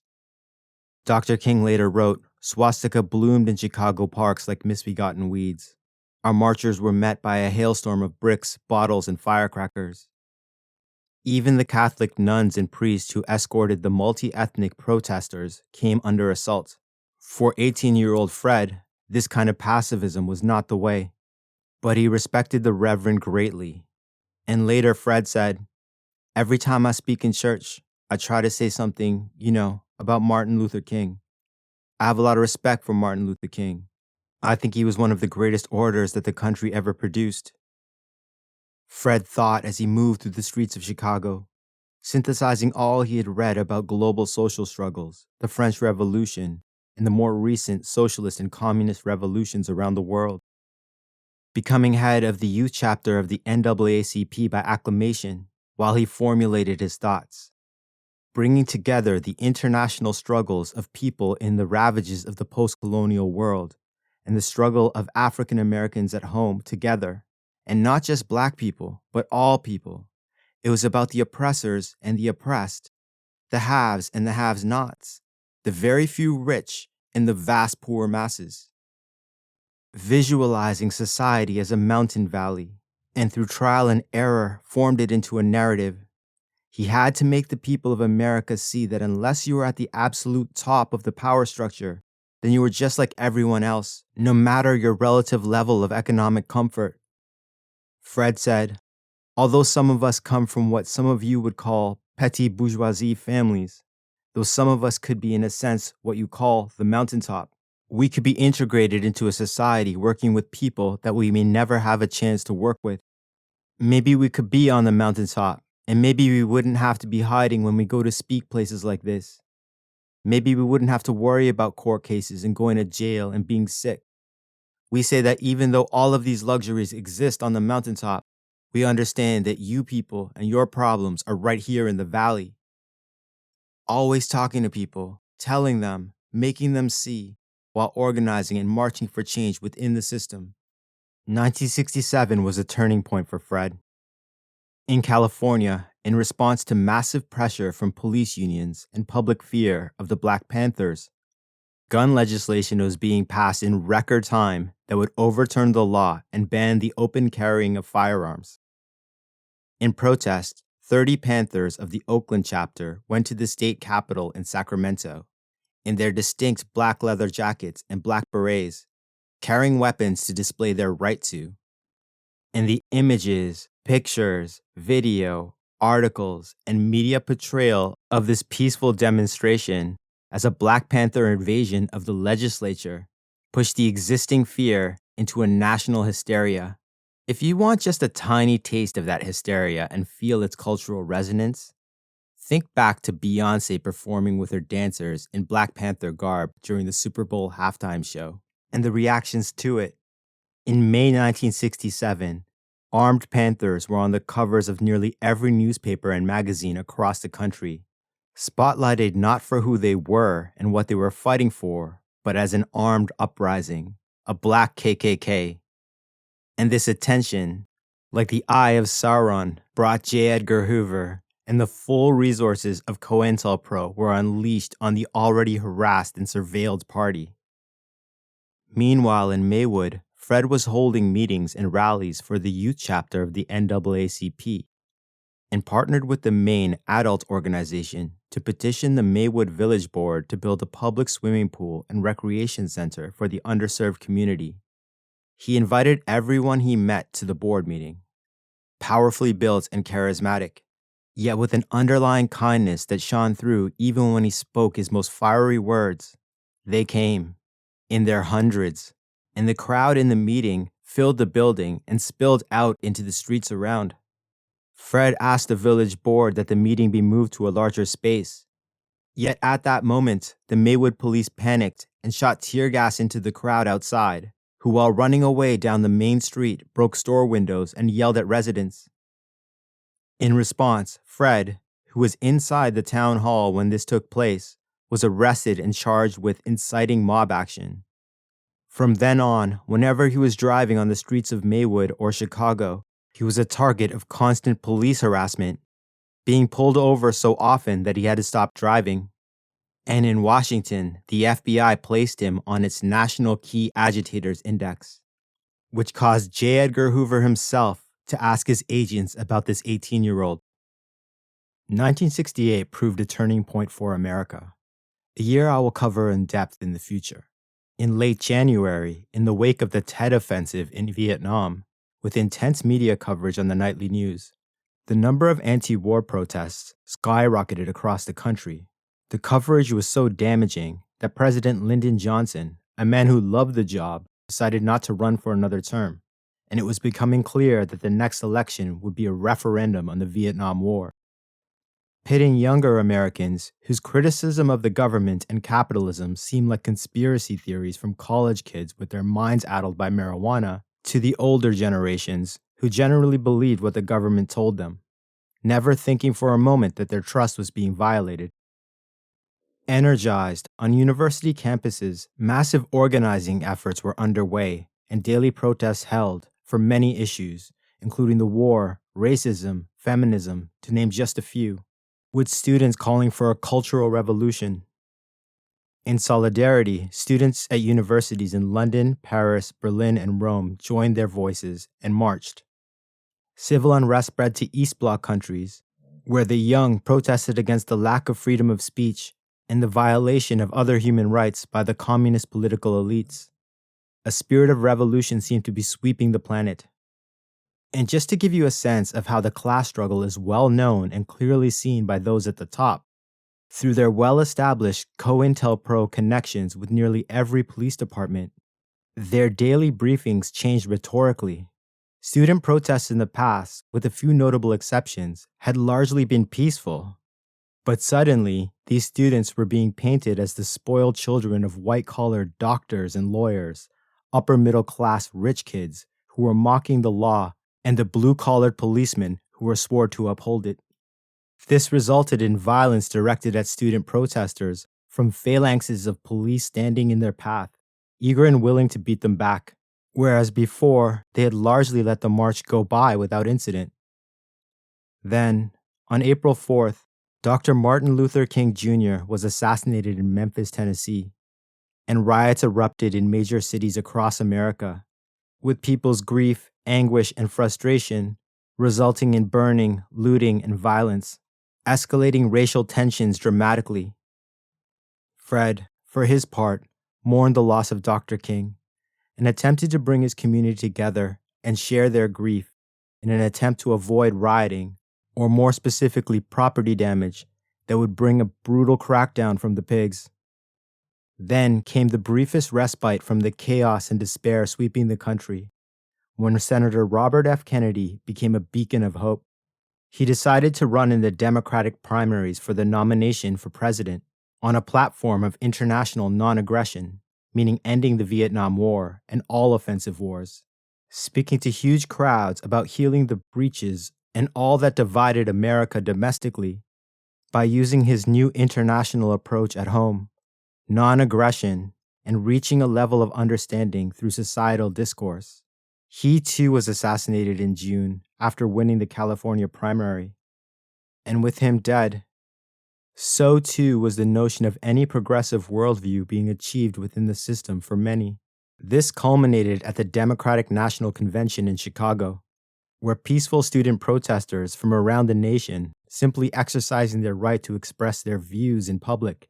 Dr. King later wrote, "Swastika bloomed in Chicago parks like misbegotten weeds. Our marchers were met by a hailstorm of bricks, bottles, and firecrackers. Even the Catholic nuns and priests who escorted the multi-ethnic protesters came under assault. For 18-year-old Fred, this kind of pacifism was not the way. But he respected the Reverend greatly. And later Fred said, every time I speak in church, I try to say something, about Martin Luther King. I have a lot of respect for Martin Luther King. I think he was one of the greatest orators that the country ever produced." Fred thought as he moved through the streets of Chicago, synthesizing all he had read about global social struggles, the French Revolution, and the more recent socialist and communist revolutions around the world. Becoming head of the youth chapter of the NAACP by acclamation while he formulated his thoughts. Bringing together the international struggles of people in the ravages of the post-colonial world and the struggle of African Americans at home together, and not just Black people, but all people. It was about the oppressors and the oppressed, the haves and the have-nots, the very few rich and the vast poor masses. Visualizing society as a mountain valley, and through trial and error formed it into a narrative. He had to make the people of America see that unless you were at the absolute top of the power structure, then you were just like everyone else, no matter your relative level of economic comfort. Fred said, although some of us come from what some of you would call petty bourgeoisie families, though some of us could be in a sense what you call the mountaintop, we could be integrated into a society working with people that we may never have a chance to work with. Maybe we could be on the mountaintop, and maybe we wouldn't have to be hiding when we go to speak places like this. Maybe we wouldn't have to worry about court cases and going to jail and being sick. We say that even though all of these luxuries exist on the mountaintop, we understand that you people and your problems are right here in the valley. Always talking to people, telling them, making them see, while organizing and marching for change within the system. 1967 was a turning point for Fred. In California, in response to massive pressure from police unions and public fear of the Black Panthers, gun legislation was being passed in record time that would overturn the law and ban the open carrying of firearms. In protest, 30 Panthers of the Oakland chapter went to the state capitol in Sacramento in their distinct black leather jackets and black berets, carrying weapons to display their right to. And the images, pictures, video, articles, and media portrayal of this peaceful demonstration as a Black Panther invasion of the legislature pushed the existing fear into a national hysteria. If you want just a tiny taste of that hysteria and feel its cultural resonance, think back to Beyoncé performing with her dancers in Black Panther garb during the Super Bowl halftime show, and the reactions to it. In May 1967, armed Panthers were on the covers of nearly every newspaper and magazine across the country, spotlighted not for who they were and what they were fighting for, but as an armed uprising, a Black KKK. And this attention, like the eye of Sauron, brought J. Edgar Hoover, and the full resources of COINTELPRO were unleashed on the already harassed and surveilled party. Meanwhile, in Maywood, Fred was holding meetings and rallies for the youth chapter of the NAACP and partnered with the Maine Adult Organization to petition the Maywood Village Board to build a public swimming pool and recreation center for the underserved community. He invited everyone he met to the board meeting, powerfully built and charismatic, yet with an underlying kindness that shone through even when he spoke his most fiery words. They came, in their hundreds, and the crowd in the meeting filled the building and spilled out into the streets around. Fred asked the village board that the meeting be moved to a larger space. Yet at that moment, the Maywood police panicked and shot tear gas into the crowd outside, who while running away down the main street broke store windows and yelled at residents. In response, Fred, who was inside the town hall when this took place, was arrested and charged with inciting mob action. From then on, whenever he was driving on the streets of Maywood or Chicago, he was a target of constant police harassment, being pulled over so often that he had to stop driving. And in Washington, the FBI placed him on its National Key Agitators Index, which caused J. Edgar Hoover himself to ask his agents about this 18-year-old. 1968 proved a turning point for America, a year I will cover in depth in the future. In late January, in the wake of the Tet Offensive in Vietnam, with intense media coverage on the nightly news, the number of anti-war protests skyrocketed across the country. The coverage was so damaging that President Lyndon Johnson, a man who loved the job, decided not to run for another term, and it was becoming clear that the next election would be a referendum on the Vietnam War. Pitting younger Americans whose criticism of the government and capitalism seemed like conspiracy theories from college kids with their minds addled by marijuana to the older generations who generally believed what the government told them, never thinking for a moment that their trust was being violated. Energized, on university campuses, massive organizing efforts were underway and daily protests held for many issues, including the war, racism, feminism, to name just a few, with students calling for a cultural revolution. In solidarity, students at universities in London, Paris, Berlin, and Rome joined their voices and marched. Civil unrest spread to East Bloc countries, where the young protested against the lack of freedom of speech and the violation of other human rights by the communist political elites. A spirit of revolution seemed to be sweeping the planet. And just to give you a sense of how the class struggle is well known and clearly seen by those at the top, through their well-established COINTELPRO connections with nearly every police department, their daily briefings changed rhetorically. Student protests in the past, with a few notable exceptions, had largely been peaceful. But suddenly, these students were being painted as the spoiled children of white-collar doctors and lawyers, upper-middle-class rich kids who were mocking the law and the blue-collared policemen who were sworn to uphold it. This resulted in violence directed at student protesters from phalanxes of police standing in their path, eager and willing to beat them back, whereas before they had largely let the march go by without incident. Then, on April 4th, Dr. Martin Luther King Jr. was assassinated in Memphis, Tennessee, and riots erupted in major cities across America, with people's grief, anguish, and frustration resulting in burning, looting, and violence, escalating racial tensions dramatically. Fred, for his part, mourned the loss of Dr. King and attempted to bring his community together and share their grief in an attempt to avoid rioting, or more specifically property damage, that would bring a brutal crackdown from the pigs. Then came the briefest respite from the chaos and despair sweeping the country, when Senator Robert F. Kennedy became a beacon of hope. He decided to run in the Democratic primaries for the nomination for president on a platform of international non-aggression, meaning ending the Vietnam War and all offensive wars, speaking to huge crowds about healing the breaches and all that divided America domestically by using his new international approach at home, non-aggression, and reaching a level of understanding through societal discourse. He too was assassinated in June after winning the California primary. And with him dead, so too was the notion of any progressive worldview being achieved within the system for many. This culminated at the Democratic National Convention in Chicago, where peaceful student protesters from around the nation, simply exercising their right to express their views in public,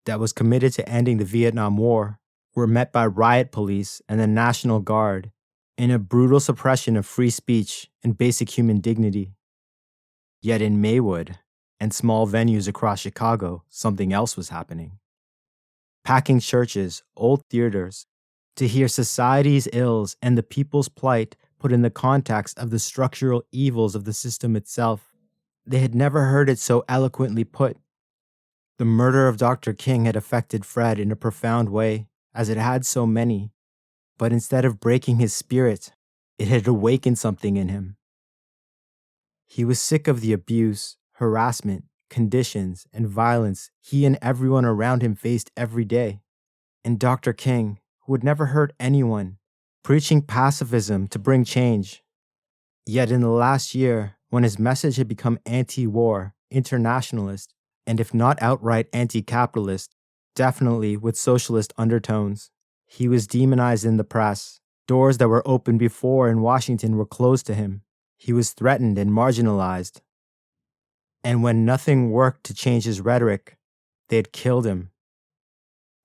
that was committed to ending the Vietnam War, were met by riot police and the National Guard in a brutal suppression of free speech and basic human dignity. Yet in Maywood and small venues across Chicago, something else was happening. Packing churches, old theaters, to hear society's ills and the people's plight put in the context of the structural evils of the system itself. They had never heard it so eloquently put. The murder of Dr. King had affected Fred in a profound way, as it had so many, but instead of breaking his spirit, it had awakened something in him. He was sick of the abuse, harassment, conditions, and violence he and everyone around him faced every day. And Dr. King, who would never hurt anyone, preaching pacifism to bring change. Yet in the last year, when his message had become anti-war, internationalist, and if not outright anti-capitalist, definitely with socialist undertones, he was demonized in the press. Doors that were open before in Washington were closed to him. He was threatened and marginalized. And when nothing worked to change his rhetoric, they had killed him.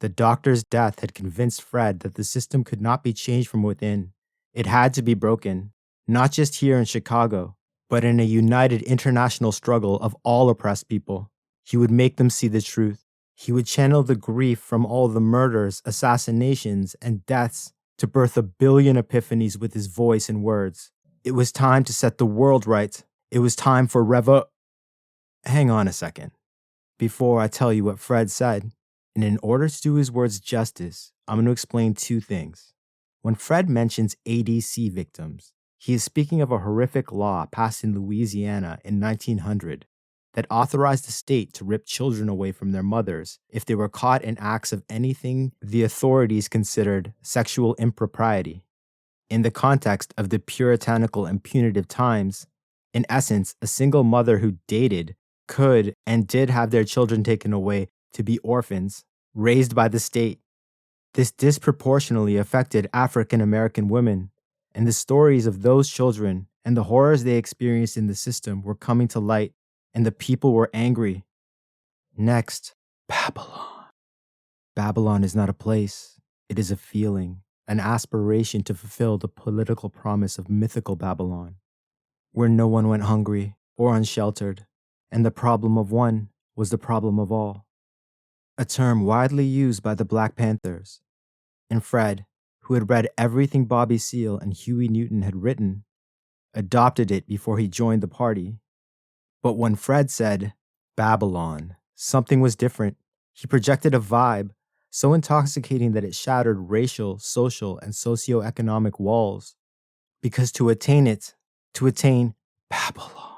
The doctor's death had convinced Fred that the system could not be changed from within. It had to be broken, not just here in Chicago, but in a united international struggle of all oppressed people. He would make them see the truth. He would channel the grief from all the murders, assassinations, and deaths to birth 1 billion epiphanies with his voice and words. It was time to set the world right. It was time for Hang on a second. Before I tell you what Fred said, and in order to do his words justice, I'm going to explain 2 things. When Fred mentions ADC victims, he is speaking of a horrific law passed in Louisiana in 1900 that authorized the state to rip children away from their mothers if they were caught in acts of anything the authorities considered sexual impropriety. In the context of the puritanical and punitive times, in essence, a single mother who dated could and did have their children taken away to be orphans, raised by the state. This disproportionately affected African American women, and the stories of those children and the horrors they experienced in the system were coming to light, and the people were angry. Next, Babylon. Babylon is not a place. It is a feeling, an aspiration to fulfill the political promise of mythical Babylon, where no one went hungry or unsheltered, and the problem of one was the problem of all. A term widely used by the Black Panthers. And Fred, who had read everything Bobby Seale and Huey Newton had written, adopted it before he joined the party. But when Fred said, Babylon, something was different. He projected a vibe so intoxicating that it shattered racial, social, and socioeconomic walls. Because to attain Babylon,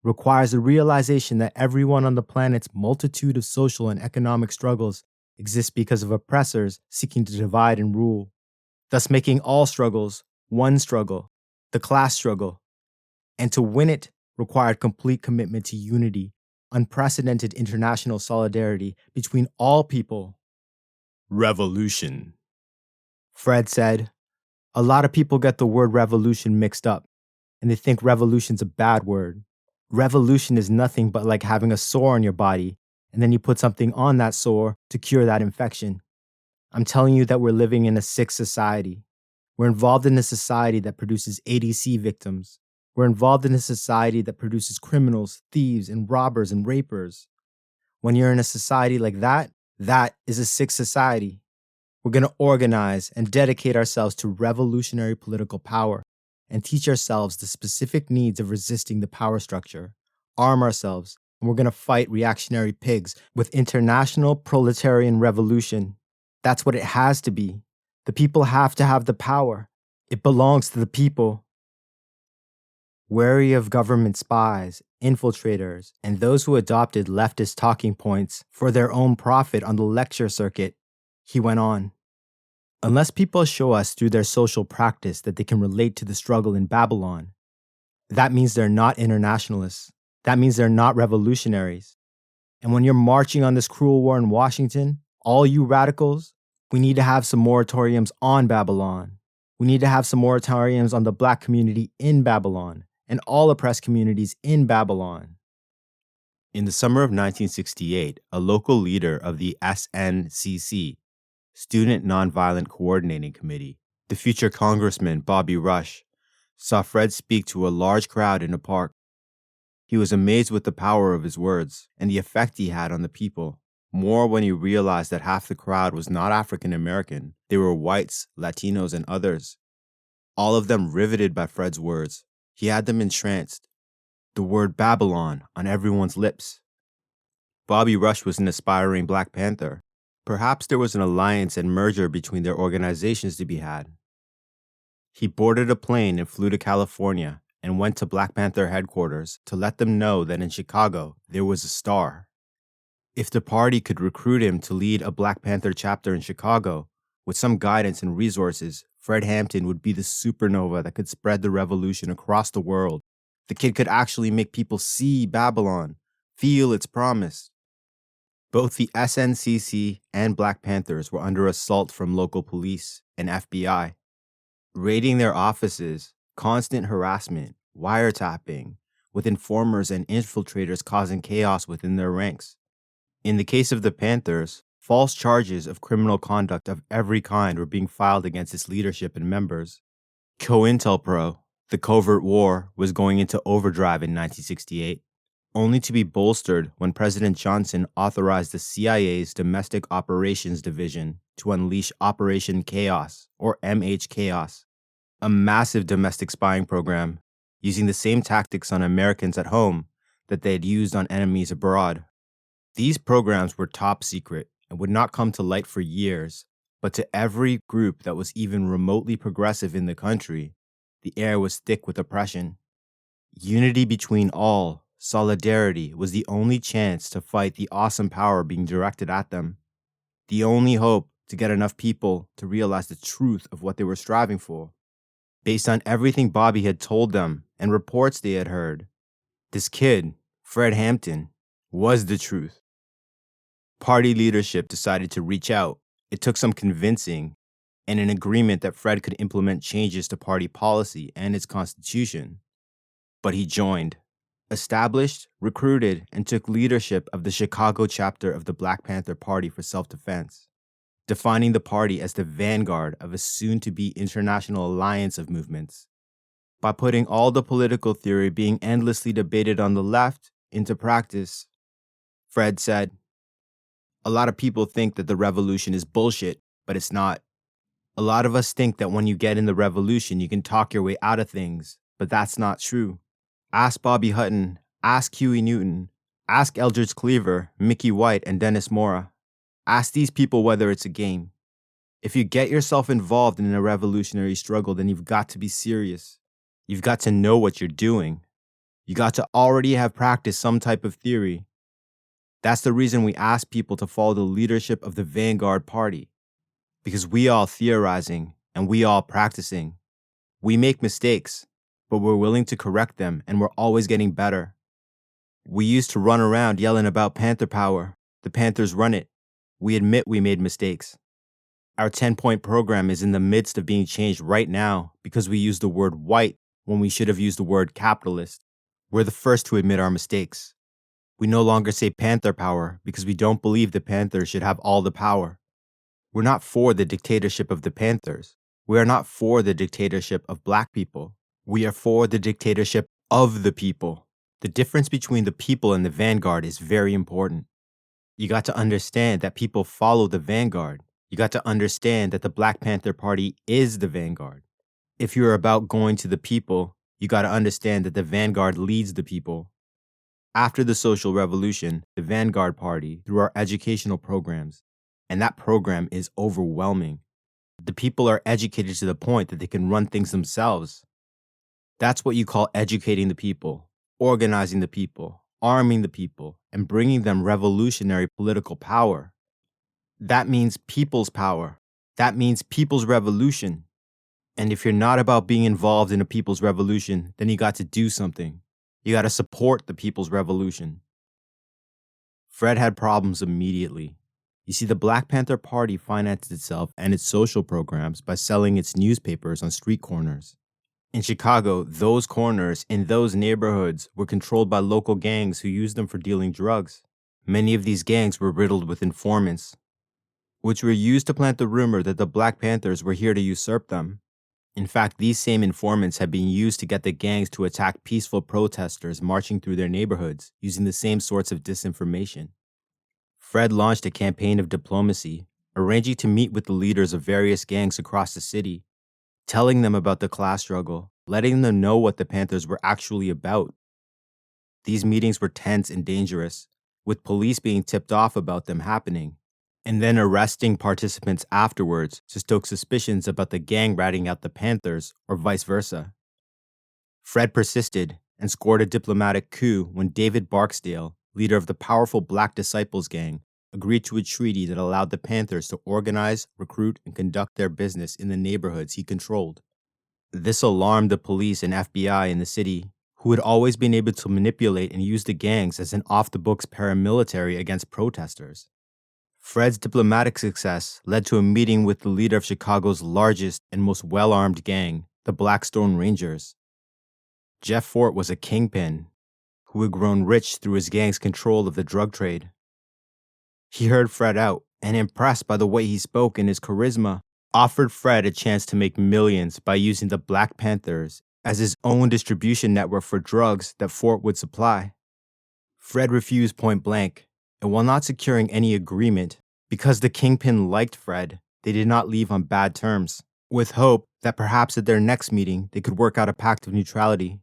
requires a realization that everyone on the planet's multitude of social and economic struggles exists because of oppressors seeking to divide and rule, thus making all struggles one struggle, the class struggle. And to win it required complete commitment to unity, unprecedented international solidarity between all people. Revolution. Fred said, a lot of people get the word revolution mixed up, and they think revolution's a bad word. Revolution is nothing but like having a sore on your body, and then you put something on that sore to cure that infection. I'm telling you that we're living in a sick society. We're involved in a society that produces ADC victims. We're involved in a society that produces criminals, thieves, and robbers and rapers. When you're in a society like that, that is a sick society. We're going to organize and dedicate ourselves to revolutionary political power and teach ourselves the specific needs of resisting the power structure, arm ourselves, and we're going to fight reactionary pigs with international proletarian revolution. That's what it has to be. The people have to have the power. It belongs to the people. Wary of government spies, infiltrators, and those who adopted leftist talking points for their own profit on the lecture circuit, he went on. Unless people show us through their social practice that they can relate to the struggle in Babylon, that means they're not internationalists. That means they're not revolutionaries. And when you're marching on this cruel war in Washington, all you radicals, we need to have some moratoriums on Babylon. We need to have some moratoriums on the Black community in Babylon and all oppressed communities in Babylon. In the summer of 1968, a local leader of the SNCC, Student Nonviolent Coordinating Committee, the future Congressman Bobby Rush, saw Fred speak to a large crowd in a park. He was amazed with the power of his words and the effect he had on the people, more when he realized that half the crowd was not African American. They were whites, Latinos, and others. All of them riveted by Fred's words. He had them entranced. The word Babylon on everyone's lips. Bobby Rush was an aspiring Black Panther. Perhaps there was an alliance and merger between their organizations to be had. He boarded a plane and flew to California and went to Black Panther headquarters to let them know that in Chicago there was a star. If the party could recruit him to lead a Black Panther chapter in Chicago, With some guidance and resources, Fred Hampton would be the supernova that could spread the revolution across the world. The kid could actually make people see Babylon, feel its promise. Both the SNCC and Black Panthers were under assault from local police and FBI, raiding their offices, constant harassment, wiretapping, with informers and infiltrators causing chaos within their ranks. In the case of the Panthers, false charges of criminal conduct of every kind were being filed against its leadership and members. COINTELPRO, the covert war, was going into overdrive in 1968, only to be bolstered when President Johnson authorized the CIA's Domestic Operations Division to unleash Operation Chaos, or MH Chaos, a massive domestic spying program using the same tactics on Americans at home that they had used on enemies abroad. These programs were top secret and would not come to light for years, but to every group that was even remotely progressive in the country, the air was thick with oppression. Unity between all, solidarity, was the only chance to fight the awesome power being directed at them. The only hope to get enough people to realize the truth of what they were striving for. Based on everything Bobby had told them and reports they had heard, this kid, Fred Hampton, was the truth. Party leadership decided to reach out. It took some convincing and an agreement that Fred could implement changes to party policy and its constitution. But he joined, established, recruited, and took leadership of the Chicago chapter of the Black Panther Party for self-defense, defining the party as the vanguard of a soon-to-be international alliance of movements. By putting all the political theory being endlessly debated on the left into practice, Fred said, "A lot of people think that the revolution is bullshit, but it's not. A lot of us think that when you get in the revolution, you can talk your way out of things, but that's not true. Ask Bobby Hutton, ask Huey Newton, ask Eldridge Cleaver, Mickey White, and Dennis Mora. Ask these people whether it's a game. If you get yourself involved in a revolutionary struggle, then you've got to be serious. You've got to know what you're doing. You got to already have practiced some type of theory. That's the reason we ask people to follow the leadership of the Vanguard Party. Because we all theorizing and we all practicing. We make mistakes, but we're willing to correct them and we're always getting better. We used to run around yelling about Panther power. The Panthers run it. We admit we made mistakes. Our 10-point program is in the midst of being changed right now because we used the word white when we should have used the word capitalist. We're the first to admit our mistakes. We no longer say Panther power because we don't believe the Panthers should have all the power. We're not for the dictatorship of the Panthers. We are not for the dictatorship of Black people. We are for the dictatorship of the people. The difference between the people and the vanguard is very important. You got to understand that people follow the vanguard. You got to understand that the Black Panther Party is the vanguard. If you're about going to the people, you got to understand that the vanguard leads the people. After the social revolution, the Vanguard Party, through our educational programs, and that program is overwhelming. The people are educated to the point that they can run things themselves. That's what you call educating the people, organizing the people, arming the people, and bringing them revolutionary political power. That means people's power. That means people's revolution. And if you're not about being involved in a people's revolution, then you got to do something. You got to support the people's revolution. Fred had problems immediately. You see, the Black Panther Party financed itself and its social programs by selling its newspapers on street corners. In Chicago, those corners in those neighborhoods were controlled by local gangs who used them for dealing drugs. Many of these gangs were riddled with informants, which were used to plant the rumor that the Black Panthers were here to usurp them. In fact, these same informants had been used to get the gangs to attack peaceful protesters marching through their neighborhoods using the same sorts of disinformation. Fred launched a campaign of diplomacy, arranging to meet with the leaders of various gangs across the city, telling them about the class struggle, letting them know what the Panthers were actually about. These meetings were tense and dangerous, with police being tipped off about them happening, and then arresting participants afterwards to stoke suspicions about the gang ratting out the Panthers or vice versa. Fred persisted and scored a diplomatic coup when David Barksdale, leader of the powerful Black Disciples gang, agreed to a treaty that allowed the Panthers to organize, recruit, and conduct their business in the neighborhoods he controlled. This alarmed the police and FBI in the city, who had always been able to manipulate and use the gangs as an off-the-books paramilitary against protesters. Fred's diplomatic success led to a meeting with the leader of Chicago's largest and most well-armed gang, the Blackstone Rangers. Jeff Fort was a kingpin who had grown rich through his gang's control of the drug trade. He heard Fred out and, impressed by the way he spoke and his charisma, offered Fred a chance to make millions by using the Black Panthers as his own distribution network for drugs that Fort would supply. Fred refused point blank, and while not securing any agreement, because the kingpin liked Fred, they did not leave on bad terms, with hope that perhaps at their next meeting they could work out a pact of neutrality.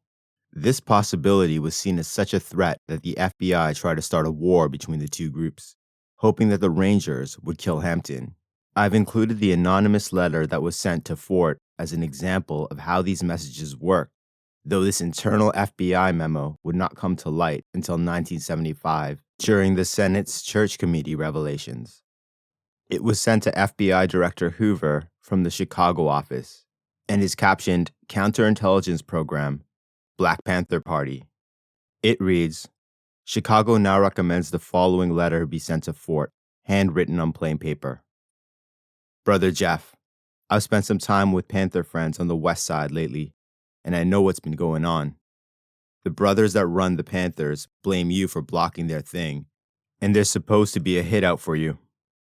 This possibility was seen as such a threat that the FBI tried to start a war between the two groups, hoping that the Rangers would kill Hampton. I've included the anonymous letter that was sent to Fort as an example of how these messages work, though this internal FBI memo would not come to light until 1975 during the Senate's Church Committee revelations. It was sent to FBI Director Hoover from the Chicago office and is captioned Counterintelligence Program, Black Panther Party. It reads, Chicago now recommends the following letter be sent to Fort, handwritten on plain paper. Brother Jeff, I've spent some time with Panther friends on the west side lately, and I know what's been going on. The brothers that run the Panthers blame you for blocking their thing, and there's supposed to be a hit out for you.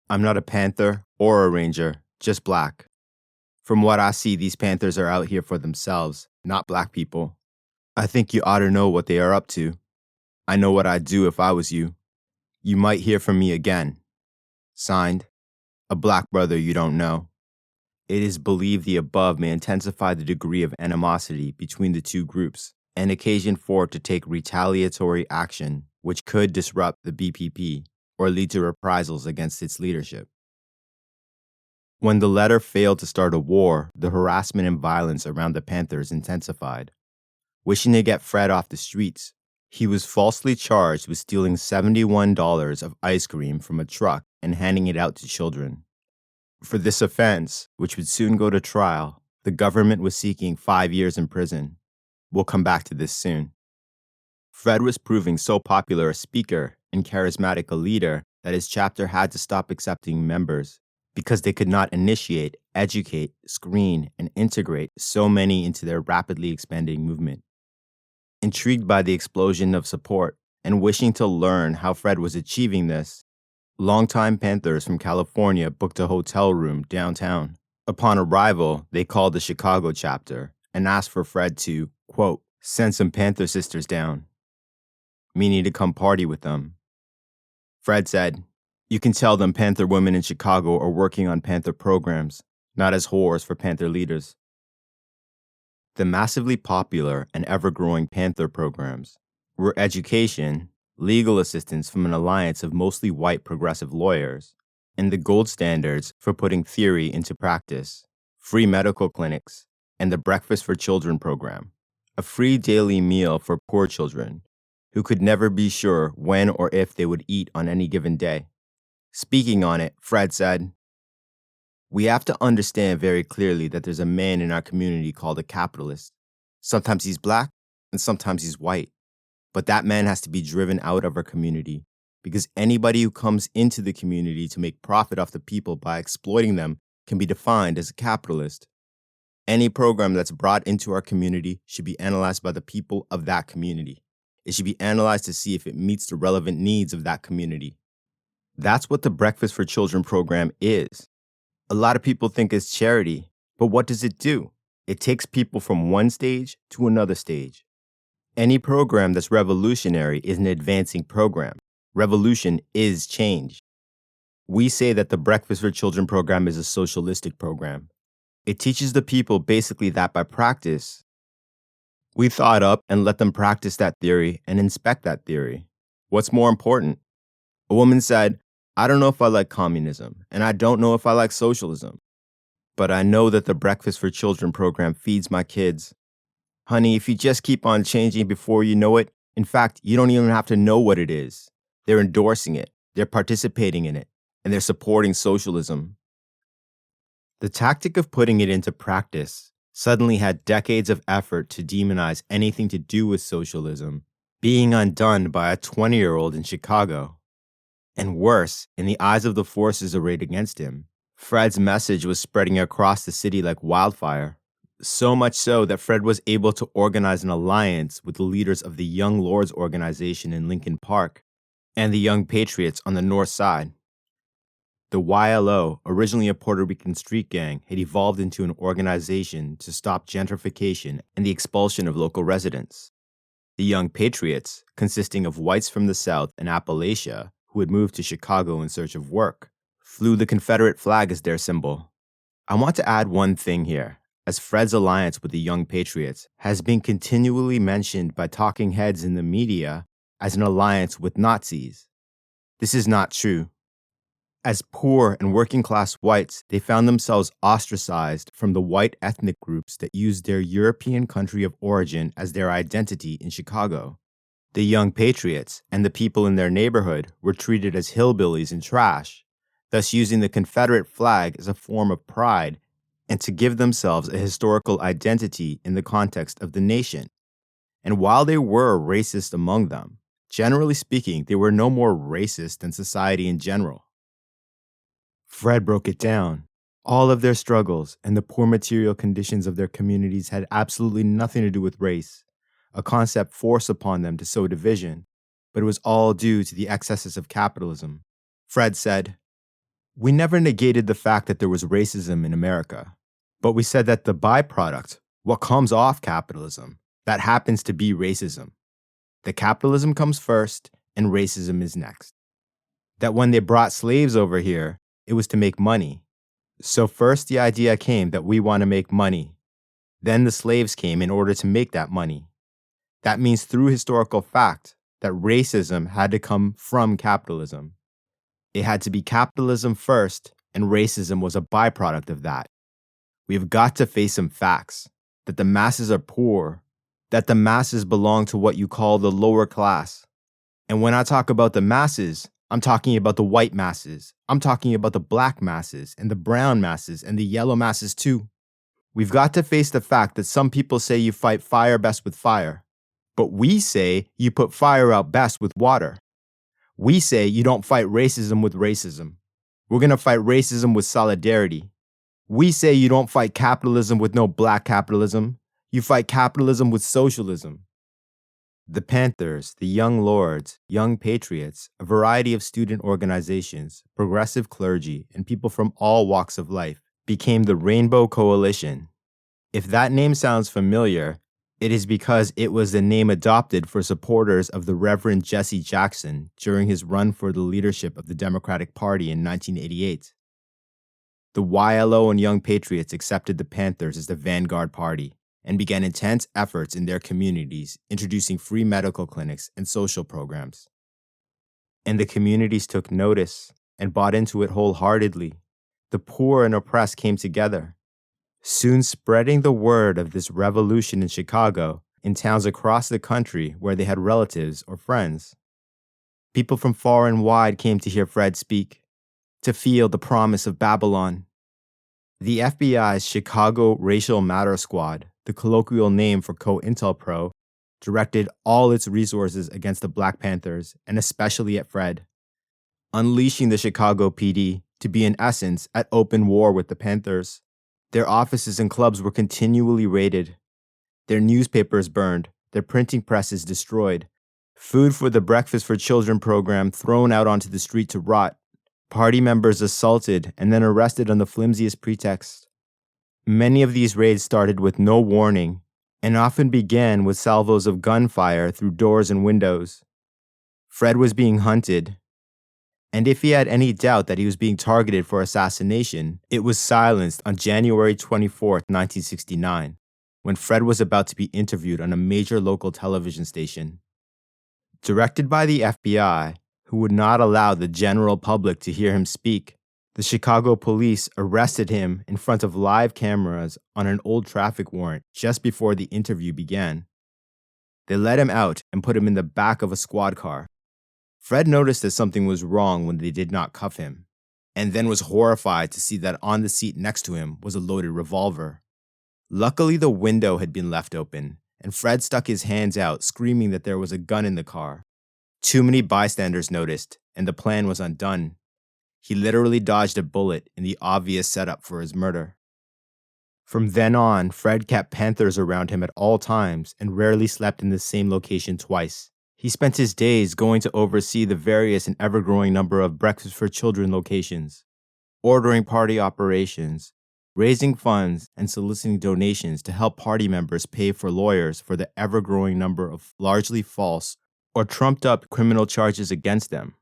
I'm not a Panther or a Ranger, just black. From what I see, these Panthers are out here for themselves, not black people. I think you ought to know what they are up to. I know what I'd do if I was you. You might hear from me again. Signed, a black brother you don't know. It is believed the above may intensify the degree of animosity between the two groups and occasion Fort to take retaliatory action which could disrupt the BPP or lead to reprisals against its leadership. When the letter failed to start a war, the harassment and violence around the Panthers intensified. Wishing to get Fred off the streets, he was falsely charged with stealing $71 of ice cream from a truck and handing it out to children. For this offense, which would soon go to trial, the government was seeking 5 years in prison. We'll come back to this soon. Fred was proving so popular a speaker and charismatic a leader that his chapter had to stop accepting members because they could not initiate, educate, screen, and integrate so many into their rapidly expanding movement. Intrigued by the explosion of support and wishing to learn how Fred was achieving this, longtime Panthers from California booked a hotel room downtown. Upon arrival, they called the Chicago chapter and asked for Fred to, quote, send some Panther sisters down, meaning to come party with them. Fred said, you can tell them Panther women in Chicago are working on Panther programs, not as whores for Panther leaders. The massively popular and ever-growing Panther programs were education, legal assistance from an alliance of mostly white progressive lawyers, and the gold standards for putting theory into practice, free medical clinics, and the Breakfast for Children program, a free daily meal for poor children who could never be sure when or if they would eat on any given day. Speaking on it, Fred said, we have to understand very clearly that there's a man in our community called a capitalist. Sometimes he's black and sometimes he's white. But that man has to be driven out of our community because anybody who comes into the community to make profit off the people by exploiting them can be defined as a capitalist. Any program that's brought into our community should be analyzed by the people of that community. It should be analyzed to see if it meets the relevant needs of that community. That's what the Breakfast for Children program is. A lot of people think it's charity, but what does it do? It takes people from one stage to another stage. Any program that's revolutionary is an advancing program. Revolution is change. We say that the Breakfast for Children program is a socialistic program. It teaches the people basically that by practice. We thought up and let them practice that theory and inspect that theory. What's more important? A woman said, I don't know if I like communism, and I don't know if I like socialism, but I know that the Breakfast for Children program feeds my kids. Honey, if you just keep on changing before you know it, in fact, you don't even have to know what it is. They're endorsing it. they're participating in it, and they're supporting socialism. The tactic of putting it into practice suddenly had decades of effort to demonize anything to do with socialism being undone by a 20-year-old in Chicago. And worse, in the eyes of the forces arrayed against him, Fred's message was spreading across the city like wildfire. So much so that Fred was able to organize an alliance with the leaders of the Young Lords organization in Lincoln Park and the Young Patriots on the North Side. The YLO, originally a Puerto Rican street gang, had evolved into an organization to stop gentrification and the expulsion of local residents. The Young Patriots, consisting of whites from the South and Appalachia who had moved to Chicago in search of work, flew the Confederate flag as their symbol. I want to add one thing here, as Fred's alliance with the Young Patriots has been continually mentioned by talking heads in the media as an alliance with Nazis. This is not true. As poor and working-class whites, they found themselves ostracized from the white ethnic groups that used their European country of origin as their identity in Chicago. The Young Patriots and the people in their neighborhood were treated as hillbillies and trash, thus using the Confederate flag as a form of pride and to give themselves a historical identity in the context of the nation. And while they were racist among them, generally speaking, they were no more racist than society in general. Fred broke it down. All of their struggles and the poor material conditions of their communities had absolutely nothing to do with race, a concept forced upon them to sow division, but it was all due to the excesses of capitalism. Fred said, "We never negated the fact that there was racism in America, but we said that the byproduct, what comes off capitalism, that happens to be racism. The capitalism comes first and racism is next. That when they brought slaves over here, it was to make money. So first the idea came that we want to make money. Then the slaves came in order to make that money. That means through historical fact that racism had to come from capitalism. It had to be capitalism first, and racism was a byproduct of that. We've got to face some facts, that the masses are poor, that the masses belong to what you call the lower class. And when I talk about the masses, I'm talking about the white masses. I'm talking about the black masses and the brown masses and the yellow masses too. We've got to face the fact that some people say you fight fire best with fire, but we say you put fire out best with water. We say you don't fight racism with racism. We're going to fight racism with solidarity. We say you don't fight capitalism with no black capitalism. You fight capitalism with socialism. The Panthers, the Young Lords, Young Patriots, a variety of student organizations, progressive clergy, and people from all walks of life became the Rainbow Coalition. If that name sounds familiar, it is because it was the name adopted for supporters of the Reverend Jesse Jackson during his run for the leadership of the Democratic Party in 1988. The YLO and Young Patriots accepted the Panthers as the vanguard party and began intense efforts in their communities, introducing free medical clinics and social programs. And the communities took notice and bought into it wholeheartedly. The poor and oppressed came together, soon spreading the word of this revolution in Chicago in towns across the country where they had relatives or friends. People from far and wide came to hear Fred speak, to feel the promise of Babylon. The FBI's Chicago Racial Matter Squad, the colloquial name for COINTELPRO, directed all its resources against the Black Panthers, and especially at Fred, unleashing the Chicago PD to be in essence at open war with the Panthers. Their offices and clubs were continually raided, their newspapers burned, their printing presses destroyed, food for the Breakfast for Children program thrown out onto the street to rot, party members assaulted and then arrested on the flimsiest pretext. Many of these raids started with no warning and often began with salvos of gunfire through doors and windows. Fred was being hunted, and if he had any doubt that he was being targeted for assassination, it was silenced on January 24, 1969, when Fred was about to be interviewed on a major local television station. Directed by the FBI, who would not allow the general public to hear him speak, the Chicago police arrested him in front of live cameras on an old traffic warrant just before the interview began. They let him out and put him in the back of a squad car. Fred noticed that something was wrong when they did not cuff him, and then was horrified to see that on the seat next to him was a loaded revolver. Luckily, the window had been left open, and Fred stuck his hands out, screaming that there was a gun in the car. Too many bystanders noticed, and the plan was undone. He literally dodged a bullet in the obvious setup for his murder. From then on, Fred kept panthers around him at all times and rarely slept in the same location twice. He spent his days going to oversee the various and ever-growing number of Breakfast for Children locations, ordering party operations, raising funds, and soliciting donations to help party members pay for lawyers for the ever-growing number of largely false or trumped-up criminal charges against them.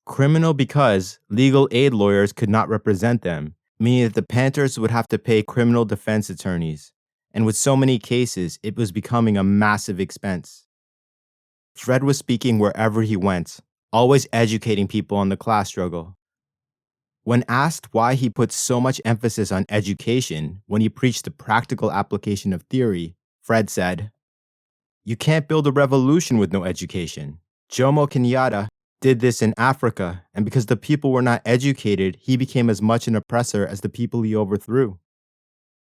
Criminal because legal aid lawyers could not represent them, meaning that the Panthers would have to pay criminal defense attorneys, and with so many cases, it was becoming a massive expense. Fred was speaking wherever he went, always educating people on the class struggle. When asked why he put so much emphasis on education when he preached the practical application of theory, Fred said, "You can't build a revolution with no education. Jomo Kenyatta did this in Africa, and because the people were not educated, he became as much an oppressor as the people he overthrew.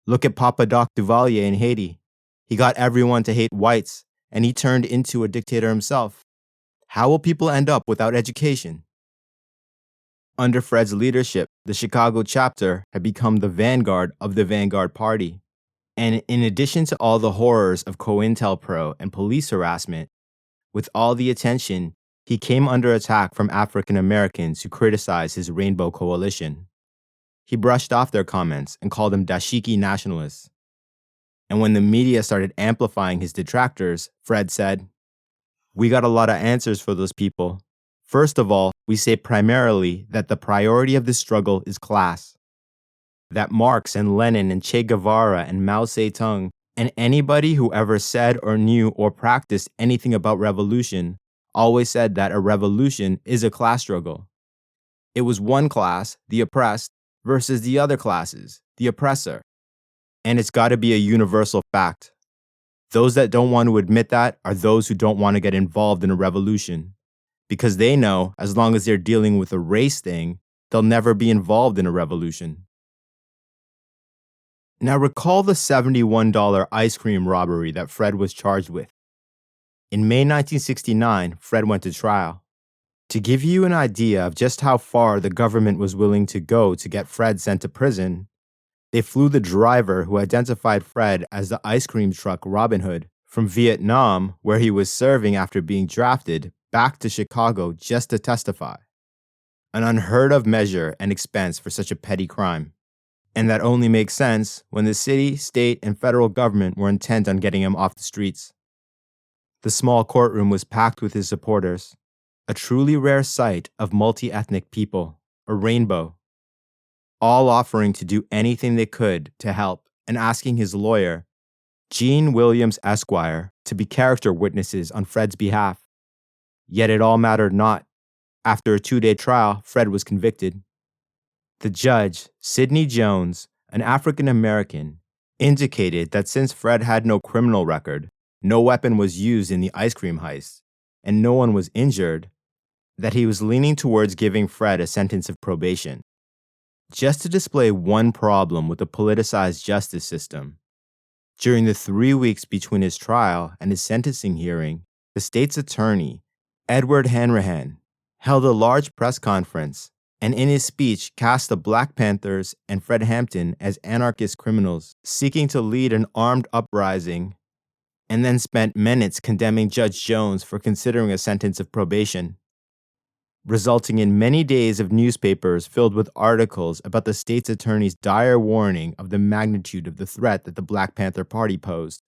Look at Papa Doc Duvalier in Haiti. He got everyone to hate whites, and he turned into a dictator himself. How will people end up without education?" Under Fred's leadership, the Chicago chapter had become the vanguard of the Vanguard Party. And in addition to all the horrors of COINTELPRO and police harassment, with all the attention, he came under attack from African Americans who criticized his Rainbow Coalition. He brushed off their comments and called them dashiki nationalists. And when the media started amplifying his detractors, Fred said, "We got a lot of answers for those people. First of all, we say primarily that the priority of this struggle is class. That Marx and Lenin and Che Guevara and Mao Zedong and anybody who ever said or knew or practiced anything about revolution always said that a revolution is a class struggle. It was one class, the oppressed, versus the other classes, the oppressor. And it's got to be a universal fact. Those that don't want to admit that are those who don't want to get involved in a revolution, because they know as long as they're dealing with a race thing, they'll never be involved in a revolution." Now recall the $71 ice cream robbery that Fred was charged with. In May 1969, Fred went to trial. To give you an idea of just how far the government was willing to go to get Fred sent to prison, they flew the driver who identified Fred as the ice cream truck Robin Hood from Vietnam, where he was serving after being drafted, back to Chicago just to testify. An unheard of measure and expense for such a petty crime. And that only makes sense when the city, state, and federal government were intent on getting him off the streets. The small courtroom was packed with his supporters, a truly rare sight of multi-ethnic people, a rainbow, all offering to do anything they could to help and asking his lawyer, Gene Williams Esquire, to be character witnesses on Fred's behalf. Yet it all mattered not. After a 2-day trial, Fred was convicted. The judge, Sidney Jones, an African American, indicated that since Fred had no criminal record, no weapon was used in the ice cream heist, and no one was injured, that he was leaning towards giving Fred a sentence of probation. Just to display one problem with the politicized justice system. During the 3 weeks between his trial and his sentencing hearing, the state's attorney, Edward Hanrahan, held a large press conference and in his speech cast the Black Panthers and Fred Hampton as anarchist criminals seeking to lead an armed uprising, and then spent minutes condemning Judge Jones for considering a sentence of probation, resulting in many days of newspapers filled with articles about the state's attorney's dire warning of the magnitude of the threat that the Black Panther Party posed.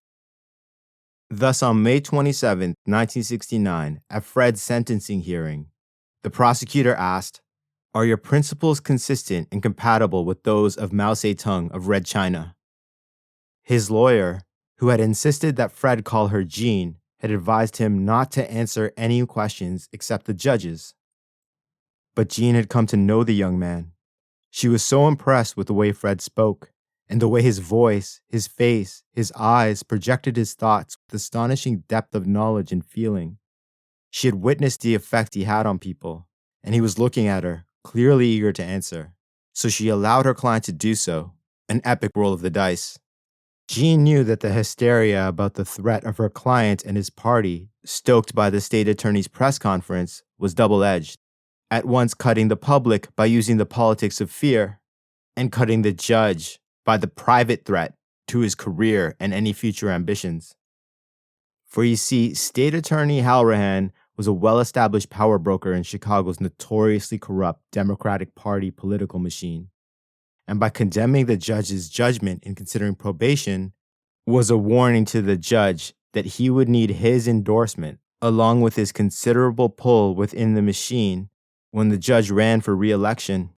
Thus, on May 27, 1969, at Fred's sentencing hearing, the prosecutor asked, "Are your principles consistent and compatible with those of Mao Zedong of Red China?" His lawyer, who had insisted that Fred call her Jean, had advised him not to answer any questions except the judge's. But Jean had come to know the young man. She was so impressed with the way Fred spoke, and the way his voice, his face, his eyes projected his thoughts with astonishing depth of knowledge and feeling. She had witnessed the effect he had on people, and he was looking at her, clearly eager to answer. So she allowed her client to do so, an epic roll of the dice. Jean knew that the hysteria about the threat of her client and his party, stoked by the state attorney's press conference, was double-edged, at once cutting the public by using the politics of fear, and cutting the judge by the private threat to his career and any future ambitions. For you see, State Attorney Halrahan was a well-established power broker in Chicago's notoriously corrupt Democratic Party political machine. And by condemning the judge's judgment in considering probation, was a warning to the judge that he would need his endorsement, along with his considerable pull within the machine, when the judge ran for re-election.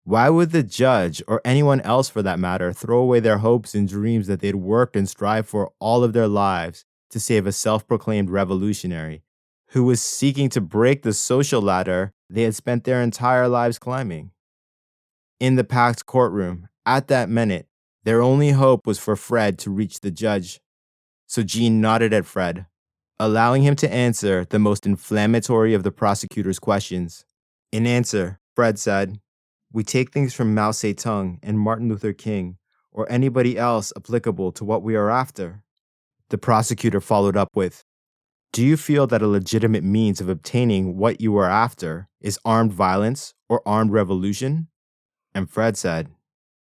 Why would the judge, or anyone else for that matter, throw away their hopes and dreams that they'd worked and strived for all of their lives to save a self-proclaimed revolutionary who was seeking to break the social ladder they had spent their entire lives climbing? In the packed courtroom, at that minute, their only hope was for Fred to reach the judge. So Jean nodded at Fred, allowing him to answer the most inflammatory of the prosecutor's questions. In answer, Fred said, "We take things from Mao Zedong and Martin Luther King, or anybody else applicable to what we are after." The prosecutor followed up with, "Do you feel that a legitimate means of obtaining what you are after is armed violence or armed revolution?" And Fred said,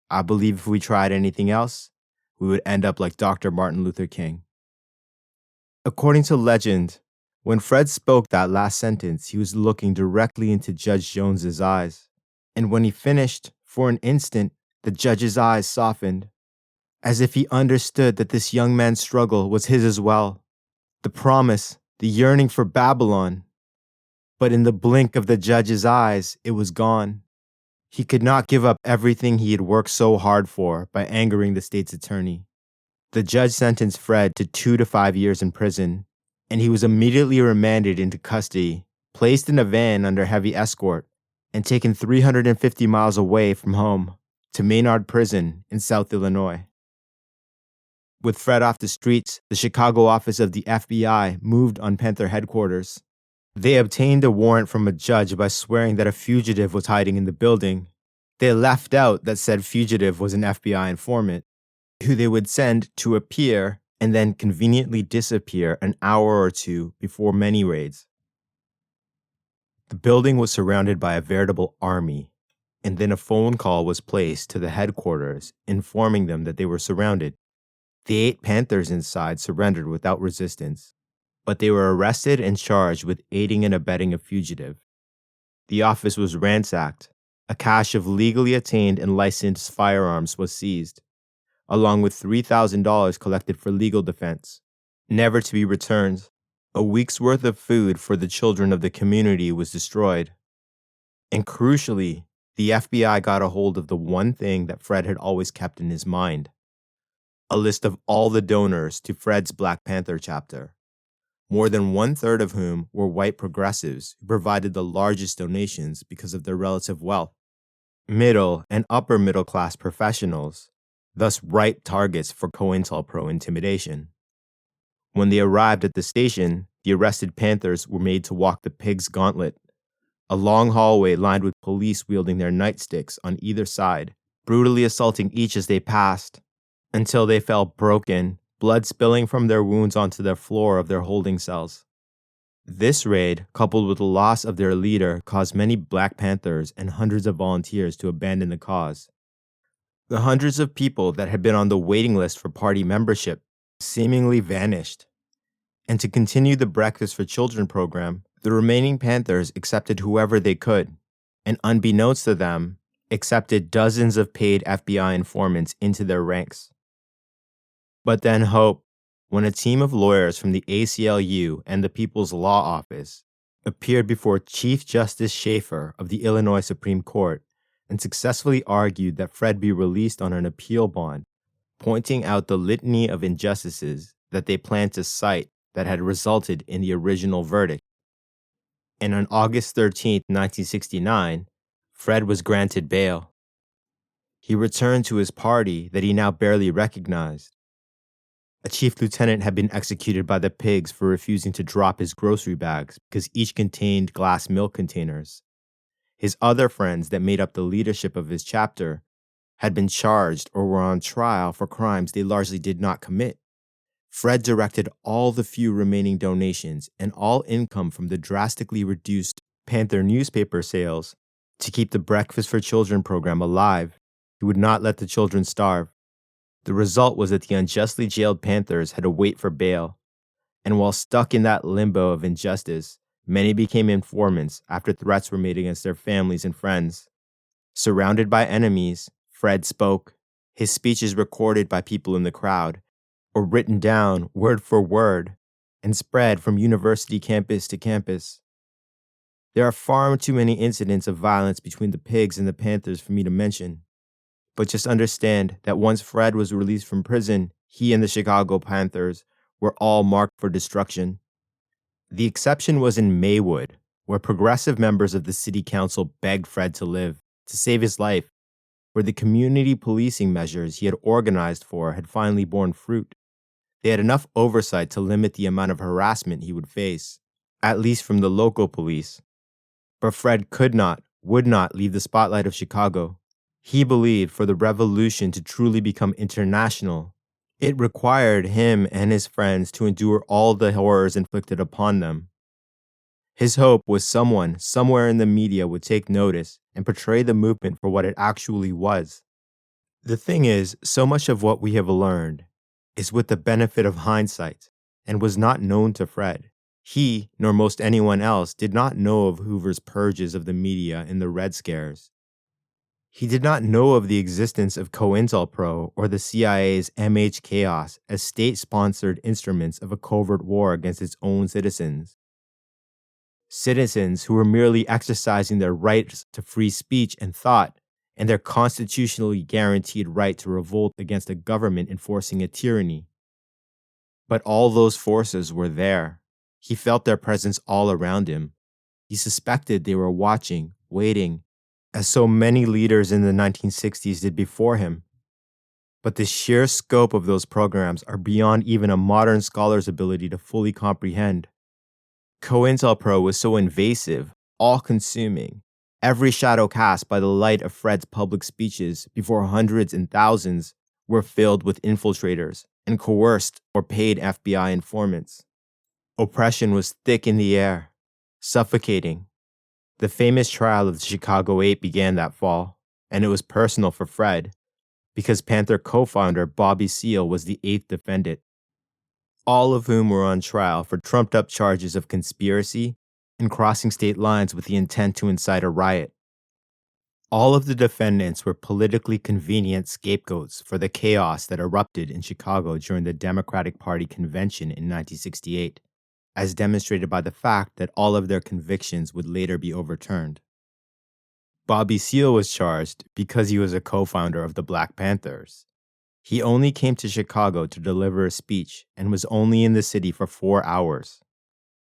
"I believe if we tried anything else, we would end up like Dr. Martin Luther King." According to legend, when Fred spoke that last sentence, he was looking directly into Judge Jones's eyes. And when he finished, for an instant, the judge's eyes softened, as if he understood that this young man's struggle was his as well. The promise, the yearning for Babylon. But in the blink of the judge's eyes, it was gone. He could not give up everything he had worked so hard for by angering the state's attorney. The judge sentenced Fred to 2 to 5 years in prison, and he was immediately remanded into custody, placed in a van under heavy escort, and taken 350 miles away from home to Maynard Prison in South Illinois. With Fred off the streets, the Chicago office of the FBI moved on Panther headquarters. They obtained a warrant from a judge by swearing that a fugitive was hiding in the building. They left out that said fugitive was an FBI informant, who they would send to appear and then conveniently disappear an hour or two before many raids. The building was surrounded by a veritable army, and then a phone call was placed to the headquarters informing them that they were surrounded. The 8 Panthers inside surrendered without resistance, but they were arrested and charged with aiding and abetting a fugitive. The office was ransacked. A cache of legally attained and licensed firearms was seized, along with $3,000 collected for legal defense, never to be returned. A week's worth of food for the children of the community was destroyed. And crucially, the FBI got a hold of the one thing that Fred had always kept in his mind: a list of all the donors to Fred's Black Panther chapter, more than 1/3 of whom were white progressives who provided the largest donations because of their relative wealth. Middle and upper middle class professionals, thus ripe targets for COINTELPRO intimidation. When they arrived at the station, the arrested Panthers were made to walk the pig's gauntlet, a long hallway lined with police wielding their nightsticks on either side, brutally assaulting each as they passed, until they fell broken, blood spilling from their wounds onto the floor of their holding cells. This raid, coupled with the loss of their leader, caused many Black Panthers and hundreds of volunteers to abandon the cause. The hundreds of people that had been on the waiting list for party membership seemingly vanished. And to continue the Breakfast for Children program, the remaining Panthers accepted whoever they could, and unbeknownst to them, accepted dozens of paid FBI informants into their ranks. But then hope, when a team of lawyers from the ACLU and the People's Law Office appeared before Chief Justice Schaefer of the Illinois Supreme Court and successfully argued that Fred be released on an appeal bond, pointing out the litany of injustices that they planned to cite that had resulted in the original verdict. And on August 13, 1969, Fred was granted bail. He returned to his party that he now barely recognized. A chief lieutenant had been executed by the pigs for refusing to drop his grocery bags because each contained glass milk containers. His other friends that made up the leadership of his chapter had been charged or were on trial for crimes they largely did not commit. Fred directed all the few remaining donations and all income from the drastically reduced Panther newspaper sales to keep the Breakfast for Children program alive. He would not let the children starve. The result was that the unjustly jailed Panthers had to wait for bail. And while stuck in that limbo of injustice, many became informants after threats were made against their families and friends. Surrounded by enemies, Fred spoke, his speeches recorded by people in the crowd, or written down word for word, and spread from university campus to campus. There are far too many incidents of violence between the pigs and the Panthers for me to mention. But just understand that once Fred was released from prison, he and the Chicago Panthers were all marked for destruction. The exception was in Maywood, where progressive members of the city council begged Fred to live, to save his life, where the community policing measures he had organized for had finally borne fruit. They had enough oversight to limit the amount of harassment he would face, at least from the local police. But Fred would not leave the spotlight of Chicago. He believed for the revolution to truly become international, it required him and his friends to endure all the horrors inflicted upon them. His hope was someone, somewhere in the media would take notice and portray the movement for what it actually was. The thing is, so much of what we have learned is with the benefit of hindsight and was not known to Fred. He, nor most anyone else, did not know of Hoover's purges of the media in the Red Scares. He did not know of the existence of COINTELPRO or the CIA's MH Chaos as state-sponsored instruments of a covert war against its own citizens. Citizens who were merely exercising their rights to free speech and thought and their constitutionally guaranteed right to revolt against a government enforcing a tyranny. But all those forces were there. He felt their presence all around him. He suspected they were watching, waiting, as so many leaders in the 1960s did before him. But the sheer scope of those programs are beyond even a modern scholar's ability to fully comprehend. COINTELPRO was so invasive, all-consuming. Every shadow cast by the light of Fred's public speeches before hundreds and thousands were filled with infiltrators and coerced or paid FBI informants. Oppression was thick in the air, suffocating. The famous trial of the Chicago 8 began that fall, and it was personal for Fred, because Panther co-founder Bobby Seale was the 8th defendant, all of whom were on trial for trumped-up charges of conspiracy and crossing state lines with the intent to incite a riot. All of the defendants were politically convenient scapegoats for the chaos that erupted in Chicago during the Democratic Party convention in 1968. As demonstrated by the fact that all of their convictions would later be overturned. Bobby Seale was charged because he was a co-founder of the Black Panthers. He only came to Chicago to deliver a speech and was only in the city for 4 hours.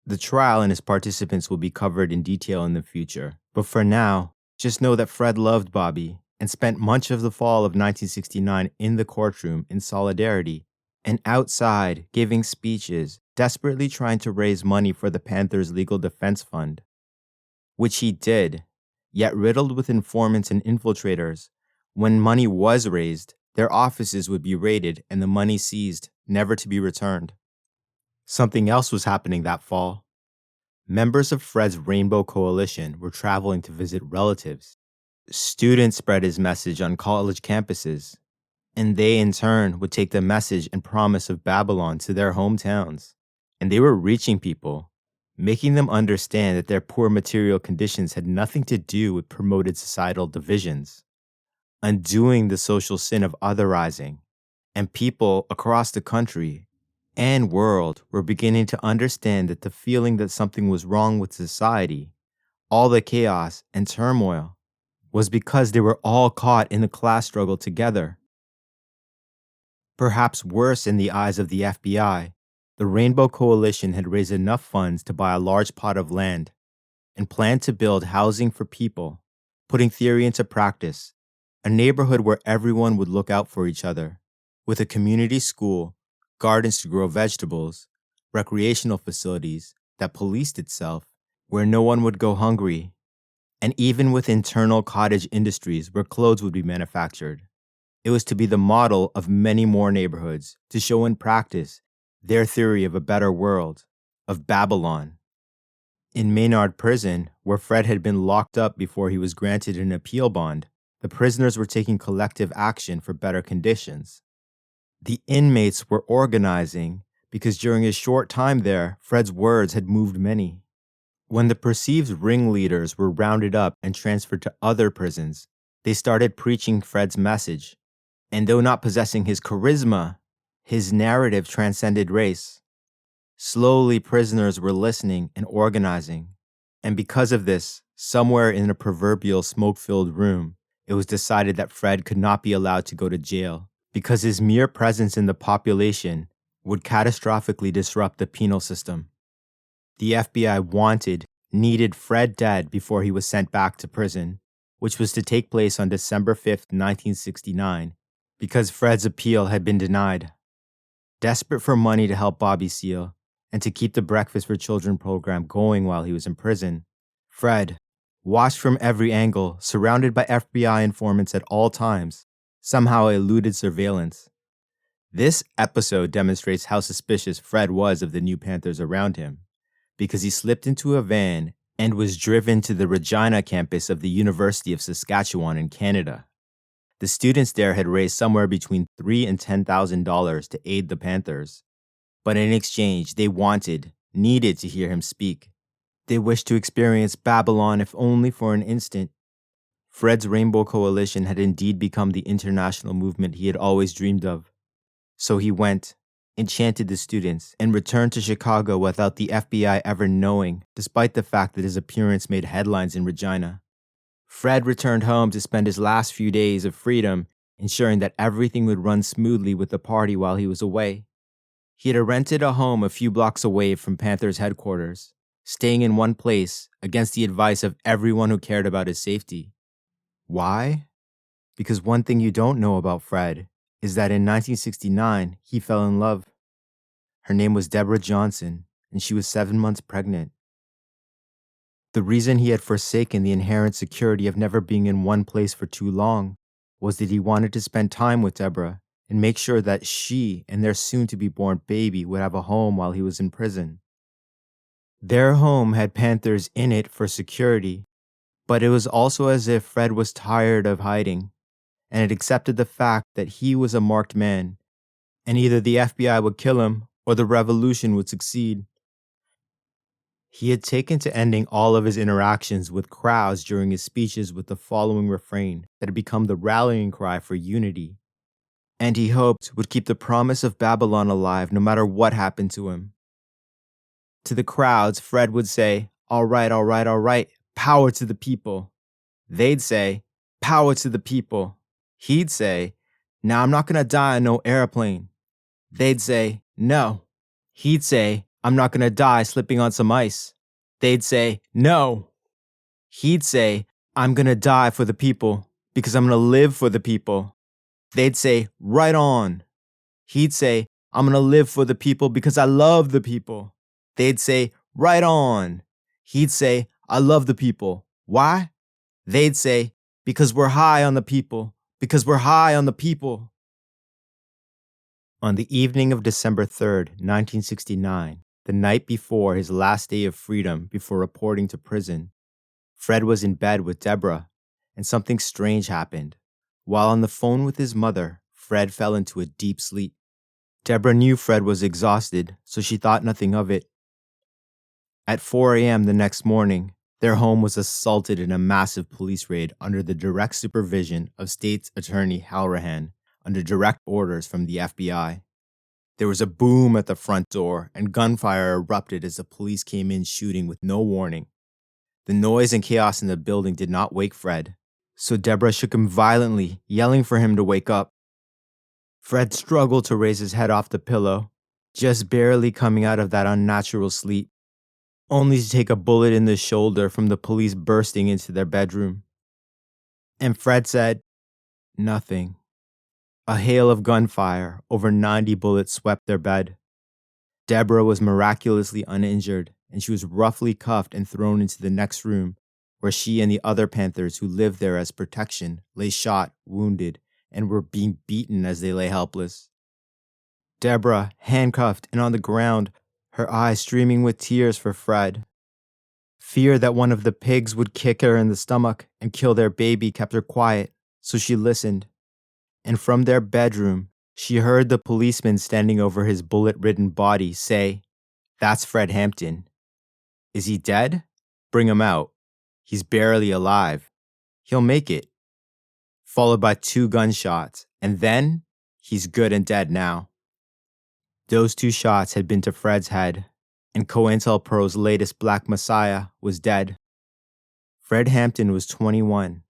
The trial and his participants will be covered in detail in the future, but for now, just know that Fred loved Bobby and spent much of the fall of 1969 in the courtroom in solidarity and outside giving speeches, desperately trying to raise money for the Panthers' legal defense fund, which he did, yet riddled with informants and infiltrators. When money was raised, their offices would be raided and the money seized, never to be returned. Something else was happening that fall. Members of Fred's Rainbow Coalition were traveling to visit relatives. Students spread his message on college campuses, and they in turn would take the message and promise of Babylon to their hometowns. And they were reaching people, making them understand that their poor material conditions had nothing to do with promoted societal divisions, undoing the social sin of otherizing. And people across the country and world were beginning to understand that the feeling that something was wrong with society, all the chaos and turmoil, was because they were all caught in the class struggle together. Perhaps worse in the eyes of the FBI, the Rainbow Coalition had raised enough funds to buy a large plot of land and planned to build housing for people, putting theory into practice, a neighborhood where everyone would look out for each other, with a community school, gardens to grow vegetables, recreational facilities that policed itself, where no one would go hungry, and even with internal cottage industries where clothes would be manufactured. It was to be the model of many more neighborhoods, to show in practice their theory of a better world, of Babylon. In Maynard Prison, where Fred had been locked up before he was granted an appeal bond, the prisoners were taking collective action for better conditions. The inmates were organizing because during his short time there, Fred's words had moved many. When the perceived ringleaders were rounded up and transferred to other prisons, they started preaching Fred's message. And though not possessing his charisma, his narrative transcended race. Slowly, prisoners were listening and organizing. And because of this, somewhere in a proverbial smoke-filled room, it was decided that Fred could not be allowed to go to jail because his mere presence in the population would catastrophically disrupt the penal system. The FBI needed Fred dead before he was sent back to prison, which was to take place on December 5th, 1969, because Fred's appeal had been denied. Desperate for money to help Bobby Seale and to keep the Breakfast for Children program going while he was in prison, Fred, watched from every angle, surrounded by FBI informants at all times, somehow eluded surveillance. This episode demonstrates how suspicious Fred was of the new Panthers around him, because he slipped into a van and was driven to the Regina campus of the University of Saskatchewan in Canada. The students there had raised somewhere between $3,000 and $10,000 to aid the Panthers, but in exchange, they needed to hear him speak. They wished to experience Babylon, if only for an instant. Fred's Rainbow Coalition had indeed become the international movement he had always dreamed of. So he went, enchanted the students, and returned to Chicago without the FBI ever knowing, despite the fact that his appearance made headlines in Regina. Fred returned home to spend his last few days of freedom, ensuring that everything would run smoothly with the party while he was away. He had rented a home a few blocks away from Panthers headquarters, staying in one place against the advice of everyone who cared about his safety. Why? Because one thing you don't know about Fred is that in 1969, he fell in love. Her name was Deborah Johnson, and she was 7 months pregnant. The reason he had forsaken the inherent security of never being in one place for too long was that he wanted to spend time with Deborah and make sure that she and their soon-to-be-born baby would have a home while he was in prison. Their home had Panthers in it for security, but it was also as if Fred was tired of hiding and had accepted the fact that he was a marked man, and either the FBI would kill him or the revolution would succeed. He had taken to ending all of his interactions with crowds during his speeches with the following refrain that had become the rallying cry for unity, and he hoped would keep the promise of Babylon alive no matter what happened to him. To the crowds, Fred would say, all right, all right, all right, power to the people. They'd say, power to the people. He'd say, now I'm not going to die on no airplane. They'd say, no. He'd say, I'm not going to die slipping on some ice. They'd say, no. He'd say, I'm going to die for the people because I'm going to live for the people. They'd say, right on. He'd say, I'm going to live for the people because I love the people. They'd say, right on. He'd say, I love the people. Why? They'd say, because we're high on the people. Because we're high on the people. On the evening of December 3rd, 1969, the night before his last day of freedom before reporting to prison, Fred was in bed with Deborah, and something strange happened. While on the phone with his mother, Fred fell into a deep sleep. Deborah knew Fred was exhausted, so she thought nothing of it. At 4 a.m. the next morning, their home was assaulted in a massive police raid under the direct supervision of State's Attorney Halrahan, under direct orders from the FBI. There was a boom at the front door, and gunfire erupted as the police came in shooting with no warning. The noise and chaos in the building did not wake Fred, so Deborah shook him violently, yelling for him to wake up. Fred struggled to raise his head off the pillow, just barely coming out of that unnatural sleep, only to take a bullet in the shoulder from the police bursting into their bedroom. And Fred said, nothing. A hail of gunfire, over 90 bullets swept their bed. Deborah was miraculously uninjured, and she was roughly cuffed and thrown into the next room, where she and the other Panthers who lived there as protection lay shot, wounded, and were being beaten as they lay helpless. Deborah, handcuffed and on the ground, her eyes streaming with tears for Fred. Fear that one of the pigs would kick her in the stomach and kill their baby kept her quiet, so she listened. And from their bedroom, she heard the policeman standing over his bullet-ridden body say, "That's Fred Hampton. Is he dead? Bring him out. He's barely alive. He'll make it." Followed by 2 gunshots, and then he's good and dead now. Those 2 shots had been to Fred's head, and COINTELPRO's latest Black Messiah was dead. Fred Hampton was 21,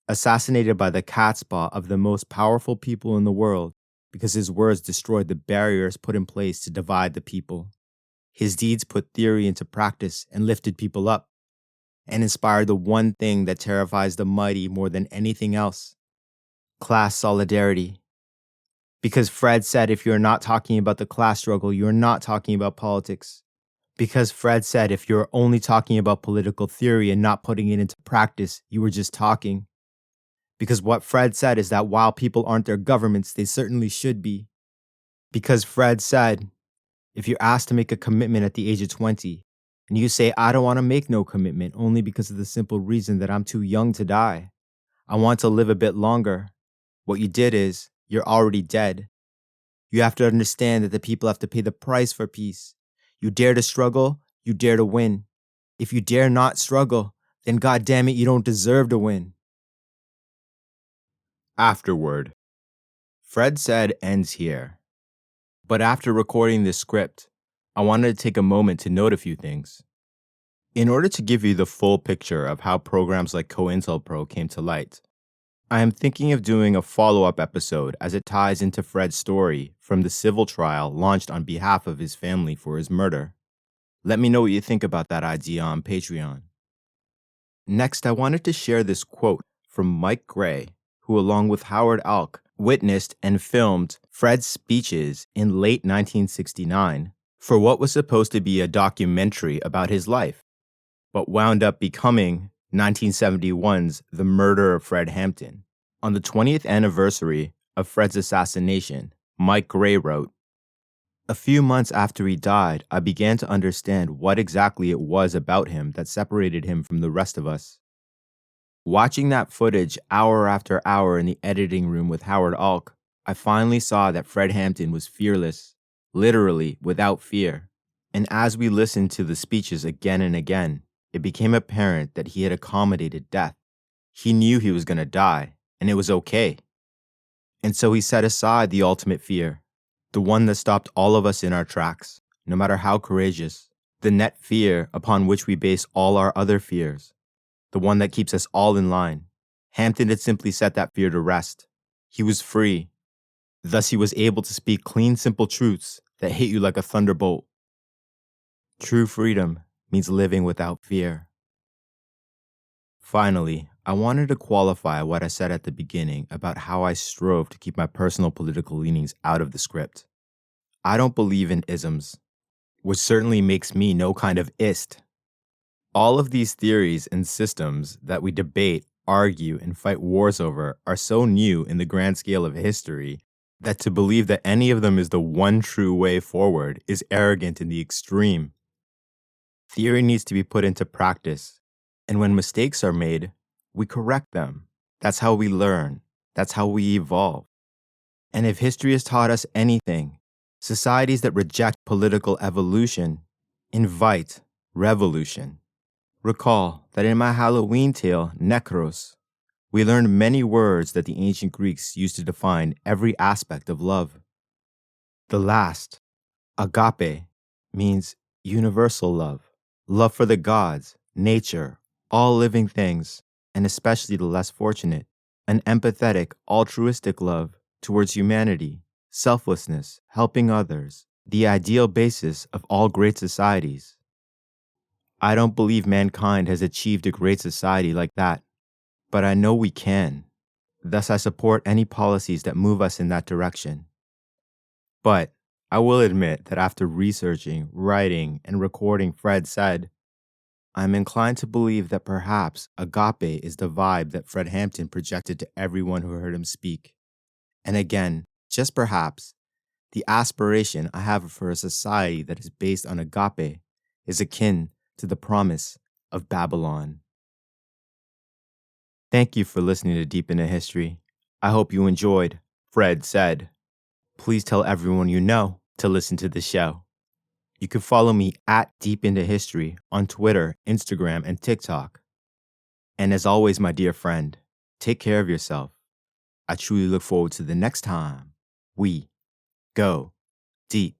assassinated by the catspaw of the most powerful people in the world because his words destroyed the barriers put in place to divide the people. His deeds put theory into practice and lifted people up, and inspired the one thing that terrifies the mighty more than anything else: class solidarity. Because Fred said if you're not talking about the class struggle, you're not talking about politics. Because Fred said if you're only talking about political theory and not putting it into practice, you were just talking. Because what Fred said is that while people aren't their governments, they certainly should be. Because Fred said, if you're asked to make a commitment at the age of 20, and you say, I don't want to make no commitment only because of the simple reason that I'm too young to die. I want to live a bit longer. What you did is, you're already dead. You have to understand that the people have to pay the price for peace. You dare to struggle, you dare to win. If you dare not struggle, then goddamn it, you don't deserve to win. Afterward. Fred said ends here. But after recording this script, I wanted to take a moment to note a few things. In order to give you the full picture of how programs like COINTELPRO came to light, I am thinking of doing a follow-up episode as it ties into Fred's story from the civil trial launched on behalf of his family for his murder. Let me know what you think about that idea on Patreon. Next, I wanted to share this quote from Mike Gray, who along with Howard Alk witnessed and filmed Fred's speeches in late 1969 for what was supposed to be a documentary about his life, but wound up becoming 1971's The Murder of Fred Hampton. On the 20th anniversary of Fred's assassination, Mike Gray wrote, "A few months after he died, I began to understand what exactly it was about him that separated him from the rest of us. Watching that footage hour after hour in the editing room with Howard Alk, I finally saw that Fred Hampton was fearless, literally without fear. And as we listened to the speeches again and again, it became apparent that he had accommodated death. He knew he was going to die, and it was okay. And so he set aside the ultimate fear, the one that stopped all of us in our tracks, no matter how courageous, the net fear upon which we base all our other fears, the one that keeps us all in line. Hampton had simply set that fear to rest. He was free. Thus he was able to speak clean, simple truths that hit you like a thunderbolt. True freedom means living without fear." Finally, I wanted to qualify what I said at the beginning about how I strove to keep my personal political leanings out of the script. I don't believe in isms, which certainly makes me no kind of ist. All of these theories and systems that we debate, argue, and fight wars over are so new in the grand scale of history that to believe that any of them is the one true way forward is arrogant in the extreme. Theory needs to be put into practice, and when mistakes are made, we correct them. That's how we learn. That's how we evolve. And if history has taught us anything, societies that reject political evolution invite revolution. Recall that in my Halloween tale, Necros, we learned many words that the ancient Greeks used to define every aspect of love. The last, agape, means universal love, love for the gods, nature, all living things, and especially the less fortunate, an empathetic, altruistic love towards humanity, selflessness, helping others, the ideal basis of all great societies. I don't believe mankind has achieved a great society like that, but I know we can. Thus, I support any policies that move us in that direction. But I will admit that after researching, writing, and recording Fred said, I'm inclined to believe that perhaps agape is the vibe that Fred Hampton projected to everyone who heard him speak. And again, just perhaps, the aspiration I have for a society that is based on agape is akin to the promise of Babylon. Thank you for listening to Deep into History. I hope you enjoyed Fred Said. Please tell everyone you know to listen to the show. You can follow me at Deep Into History on Twitter, Instagram, and TikTok. And as always, my dear friend, take care of yourself. I truly look forward to the next time we go deep.